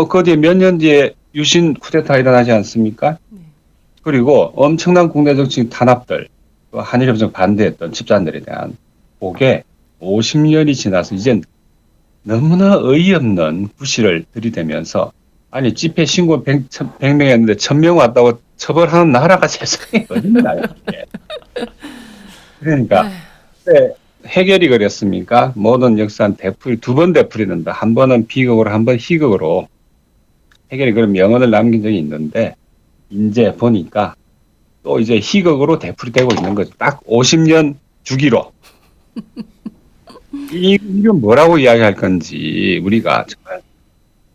그 뒤에 몇 년 뒤에 유신 쿠데타 일어나지 않습니까? 그리고 엄청난 국내 정치 탄압들, 한일협정 반대했던 집단들에 대한 그게 50년이 지나서 이젠 너무나 어이없는 부실을 들이대면서 아니 집회 신고 100명 했는데 1000명 왔다고 처벌하는 나라가 세상에 어딨나요? 그러니까 해결이 그랬습니까? 모든 역사는 두 번 되풀이된다. 한 번은 비극으로 한 번 희극으로 해결이 그런 명언을 남긴 적이 있는데 이제 보니까 또 이제 희극으로 되풀이되고 있는 거죠. 딱 50년 주기로. 이건 뭐라고 이야기할 건지 우리가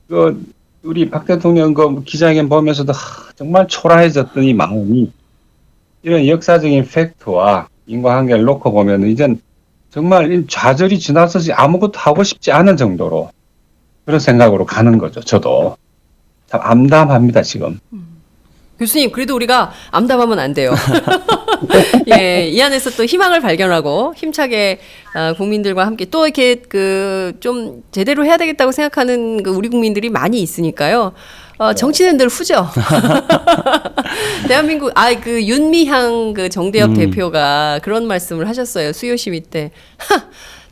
정말 우리 박 대통령 기자회견 보면서도 정말 초라해졌던 이 마음이 이런 역사적인 팩트와 인과관계를 놓고 보면 이젠 정말 좌절이 지나서지 아무것도 하고 싶지 않은 정도로 그런 생각으로 가는 거죠. 저도 참 암담합니다 지금. 교수님, 그래도 우리가 암담하면 안 돼요. 예, 이 안에서 또 희망을 발견하고 힘차게 국민들과 함께 또 이렇게 좀 제대로 해야 되겠다고 생각하는 우리 국민들이 많이 있으니까요. 정치는 늘 후죠. 대한민국, 윤미향 정대협 대표가 그런 말씀을 하셨어요. 수요 시위 때.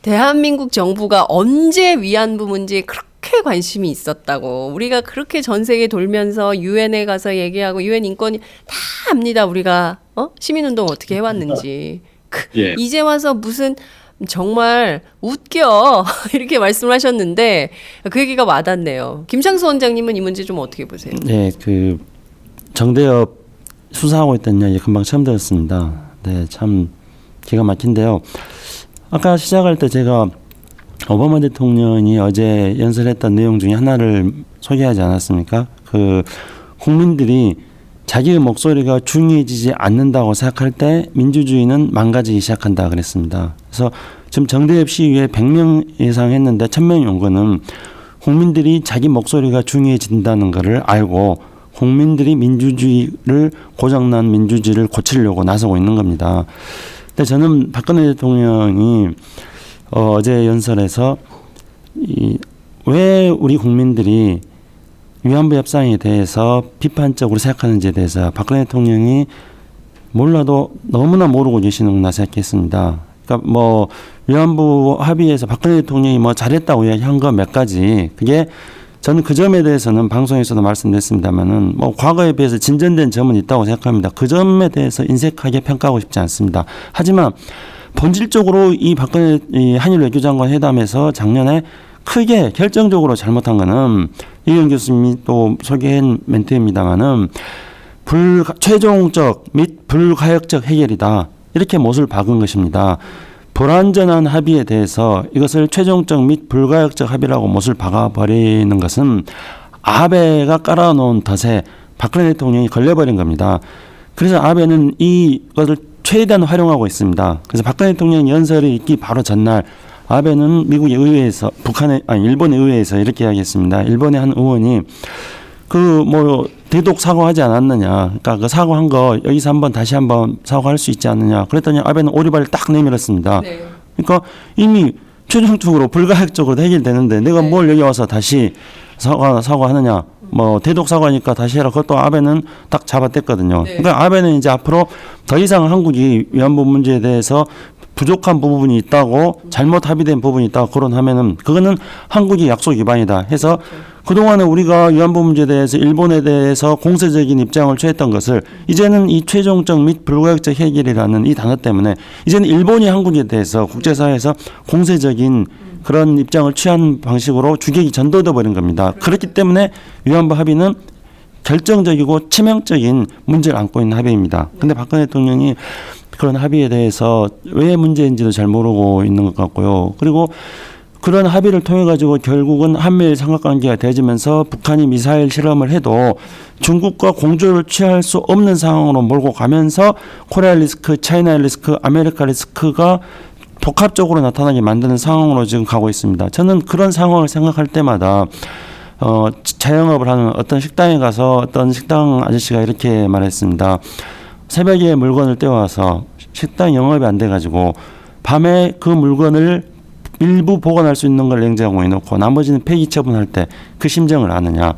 대한민국 정부가 언제 위안부 문제에 그렇게 관심이 있었다고. 우리가 그렇게 전 세계 돌면서 유엔에 가서 얘기하고 유엔 인권이 다 압니다. 우리가 시민운동 어떻게 해왔는지. 예. 이제 와서 무슨 정말 웃겨 이렇게 말씀을 하셨는데 그 얘기가 와닿네요. 김창수 원장님은 이 문제 좀 어떻게 보세요? 네, 정대협 수사하고 있던 이야기 금방 처음 들었습니다. 네, 참 기가 막힌데요. 아까 시작할 때 제가 오바마 대통령이 어제 연설했던 내용 중에 하나를 소개하지 않았습니까? 국민들이 자기의 목소리가 중요해지지 않는다고 생각할 때 민주주의는 망가지기 시작한다 그랬습니다. 그래서 지금 정대협 시위에 100명 이상 했는데 1000명이 온 거는 국민들이 자기 목소리가 중요해진다는 것을 알고 국민들이 고장난 민주주의를 고치려고 나서고 있는 겁니다. 근데 저는 박근혜 대통령이 어제 연설에서 왜 우리 국민들이 위안부 협상에 대해서 비판적으로 생각하는지에 대해서 박근혜 대통령이 몰라도 너무나 모르고 계시는구나 생각했습니다. 그러니까 위안부 합의에서 박근혜 대통령이 잘했다고 이야기한 거 몇 가지, 그게 저는 그 점에 대해서는 방송에서도 말씀드렸습니다만은 과거에 비해서 진전된 점은 있다고 생각합니다. 그 점에 대해서 인색하게 평가하고 싶지 않습니다. 하지만 본질적으로 이 박근혜 한일 외교장관 회담에서 작년에 크게 결정적으로 잘못한 거는 이경 교수님이 또 소개한 멘트입니다만은 최종적 및 불가역적 해결이다. 이렇게 못을 박은 것입니다. 불완전한 합의에 대해서 이것을 최종적 및 불가역적 합의라고 못을 박아버리는 것은 아베가 깔아놓은 덫에 박근혜 대통령이 걸려버린 겁니다. 그래서 아베는 이것을 최대한 활용하고 있습니다. 그래서 박근혜 대통령 연설이 있기 바로 전날 아베는 미국의 의회에서 일본의 의회에서 이렇게 이야기했습니다. 일본의 한 의원이 대독 사과하지 않았느냐. 그러니까 사과한 거 여기서 다시 한번 사과할 수 있지 않느냐. 그랬더니 아베는 오리발을 딱 내밀었습니다. 네. 그러니까 이미 최종적으로 불가역적으로 해결되는데 내가 뭘 여기 와서 다시 사과하느냐. 대독 사과니까 다시 해라. 그것도 아베는 딱 잡아댔거든요. 네. 그러니까 아베는 이제 앞으로 더 이상 한국이 위안부 문제에 대해서 부족한 부분이 있다고 잘못 합의된 부분이 있다고 거론하면은 그거는 한국이 약속 위반이다 해서 그동안에 우리가 위안부 문제에 대해서 일본에 대해서 공세적인 입장을 취했던 것을 이제는 이 최종적 및 불가역적 해결이라는 이 단어 때문에 이제는 일본이 한국에 대해서 국제사회에서 공세적인 그런 입장을 취한 방식으로 주객이 전도돼 버린 겁니다. 그렇기 때문에 위안부 합의는 결정적이고 치명적인 문제를 안고 있는 합의입니다. 근데 박근혜 대통령이 그런 합의에 대해서 왜 문제인지도 잘 모르고 있는 것 같고요. 그리고 그런 합의를 통해 가지고 결국은 한미일 삼각관계가 되어지면서 북한이 미사일 실험을 해도 중국과 공조를 취할 수 없는 상황으로 몰고 가면서 코리아 리스크, 차이나 리스크, 아메리카 리스크가 복합적으로 나타나게 만드는 상황으로 지금 가고 있습니다. 저는 그런 상황을 생각할 때마다 자영업을 하는 어떤 식당에 가서 어떤 식당 아저씨가 이렇게 말했습니다. 새벽에 물건을 떼와서 식당 영업이 안 돼가지고 밤에 그 물건을 일부 보관할 수 있는 걸 냉장고에 넣고 나머지는 폐기 처분할 때 그 심정을 아느냐.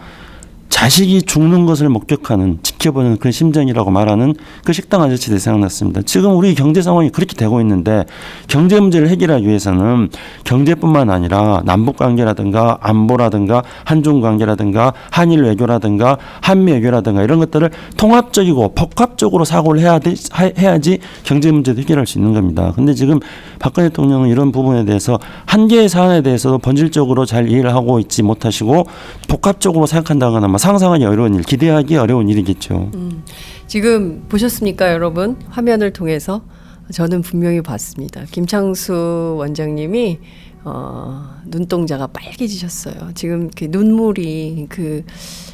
자식이 죽는 것을 목격하는 지켜보는 그런 심정이라고 말하는 그 식당 아저씨들 생각났습니다. 지금 우리 경제 상황이 그렇게 되고 있는데 경제 문제를 해결하기 위해서는 경제뿐만 아니라 남북관계라든가 안보라든가 한중관계라든가 한일 외교라든가 한미 외교라든가 이런 것들을 통합적이고 복합적으로 사고를 해야지 경제 문제도 해결할 수 있는 겁니다. 근데 지금 박근혜 대통령은 이런 부분에 대해서 한 개의 사안에 대해서도 본질적으로 잘 이해를 하고 있지 못하시고 복합적으로 생각한다거나 상상하기 어려운 일, 기대하기 어려운 일이겠죠. 지금 보셨습니까, 여러분? 화면을 통해서 저는 분명히 봤습니다. 김창수 원장님이 눈동자가 빨개지셨어요. 지금 그 눈물이 그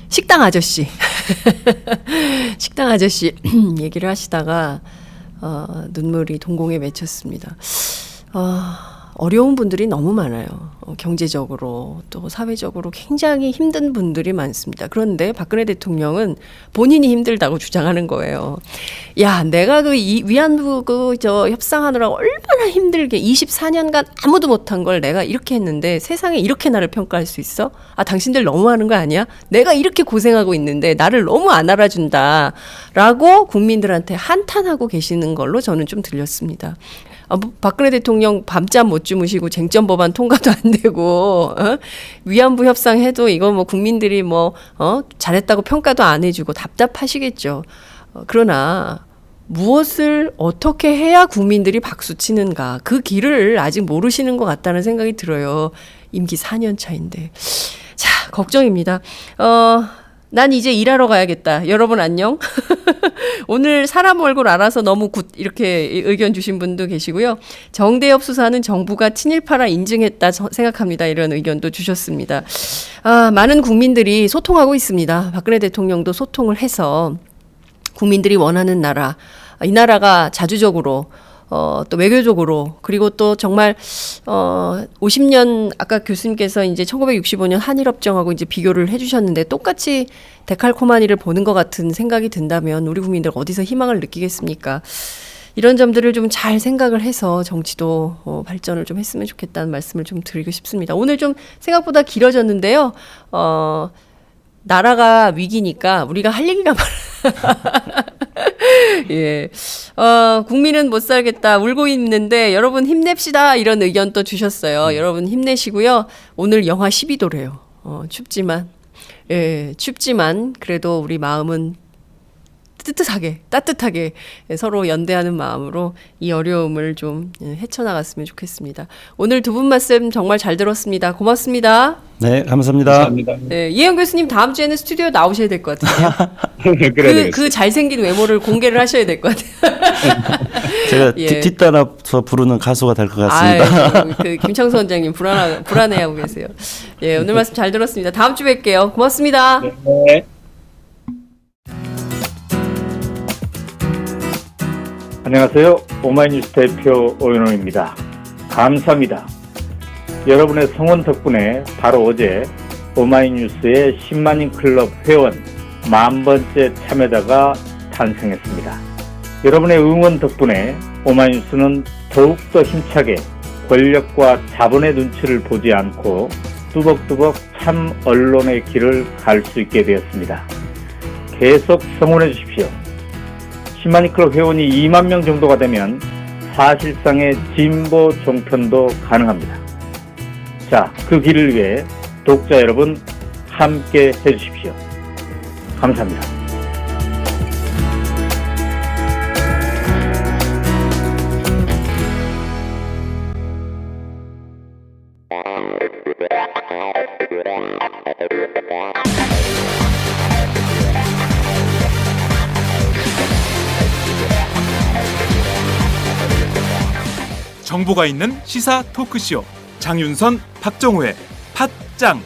식당 아저씨 식당 아저씨 얘기를 하시다가 눈물이 동공에 맺혔습니다. 어려운 분들이 너무 많아요. 경제적으로 또 사회적으로 굉장히 힘든 분들이 많습니다. 그런데 박근혜 대통령은 본인이 힘들다고 주장하는 거예요. 야, 내가 그 위안부 협상하느라 얼마나 힘들게 24년간 아무도 못한 걸 내가 이렇게 했는데 세상에 이렇게 나를 평가할 수 있어? 아, 당신들 너무하는 거 아니야? 내가 이렇게 고생하고 있는데 나를 너무 안 알아준다라고 국민들한테 한탄하고 계시는 걸로 저는 좀 들렸습니다. 박근혜 대통령 밤잠 못 주무시고 쟁점 법안 통과도 안 되고 위안부 협상해도 이거 뭐 국민들이 잘했다고 평가도 안 해주고 답답하시겠죠. 그러나 무엇을 어떻게 해야 국민들이 박수 치는가 그 길을 아직 모르시는 것 같다는 생각이 들어요. 임기 4년 차인데. 자, 걱정입니다. 난 이제 일하러 가야겠다. 여러분 안녕. 오늘 사람 얼굴 알아서 너무 굿 이렇게 의견 주신 분도 계시고요. 정대협 수사는 정부가 친일파라 인증했다 생각합니다. 이런 의견도 주셨습니다. 많은 국민들이 소통하고 있습니다. 박근혜 대통령도 소통을 해서 국민들이 원하는 나라, 이 나라가 자주적으로 또 외교적으로 그리고 또 정말 50년 아까 교수님께서 이제 1965년 한일협정하고 이제 비교를 해주셨는데 똑같이 데칼코마니를 보는 것 같은 생각이 든다면 우리 국민들 어디서 희망을 느끼겠습니까? 이런 점들을 좀 잘 생각을 해서 정치도 발전을 좀 했으면 좋겠다는 말씀을 좀 드리고 싶습니다. 오늘 좀 생각보다 길어졌는데요. 나라가 위기니까 우리가 할 얘기가 많아요. 예. 국민은 못 살겠다 울고 있는데 여러분 힘냅시다 이런 의견 또 주셨어요. 여러분 힘내시고요. 오늘 영하 12도래요. 춥지만 그래도 우리 마음은 따뜻하게 서로 연대하는 마음으로 이 어려움을 좀 헤쳐나갔으면 좋겠습니다. 오늘 두 분 말씀 정말 잘 들었습니다. 고맙습니다. 네, 감사합니다. 감사합니다. 네, 이혜영 교수님 다음 주에는 스튜디오 나오셔야 될 것 같은데요. 그 잘생긴 외모를 공개를 하셔야 될 것 같아요. 제가 예. 뒤따라서 부르는 가수가 될 것 같습니다. 그 김창수 원장님 불안해하고 계세요. 예, 오늘 말씀 잘 들었습니다. 다음 주 뵐게요. 고맙습니다. 네. 안녕하세요. 오마이뉴스 대표 오연호입니다. 감사합니다. 여러분의 성원 덕분에 바로 어제 오마이뉴스의 10만인 클럽 회원 10,000번째 참여자가 탄생했습니다. 여러분의 응원 덕분에 오마이뉴스는 더욱더 힘차게 권력과 자본의 눈치를 보지 않고 뚜벅뚜벅 참 언론의 길을 갈 수 있게 되었습니다. 계속 성원해 주십시오. 10만인 클럽 회원이 2만 명 정도가 되면 사실상의 진보 종편도 가능합니다. 자, 그 길을 위해 독자 여러분 함께 해주십시오. 감사합니다. 정보가 있는 시사 토크쇼 장윤선, 박정호의 팟짱.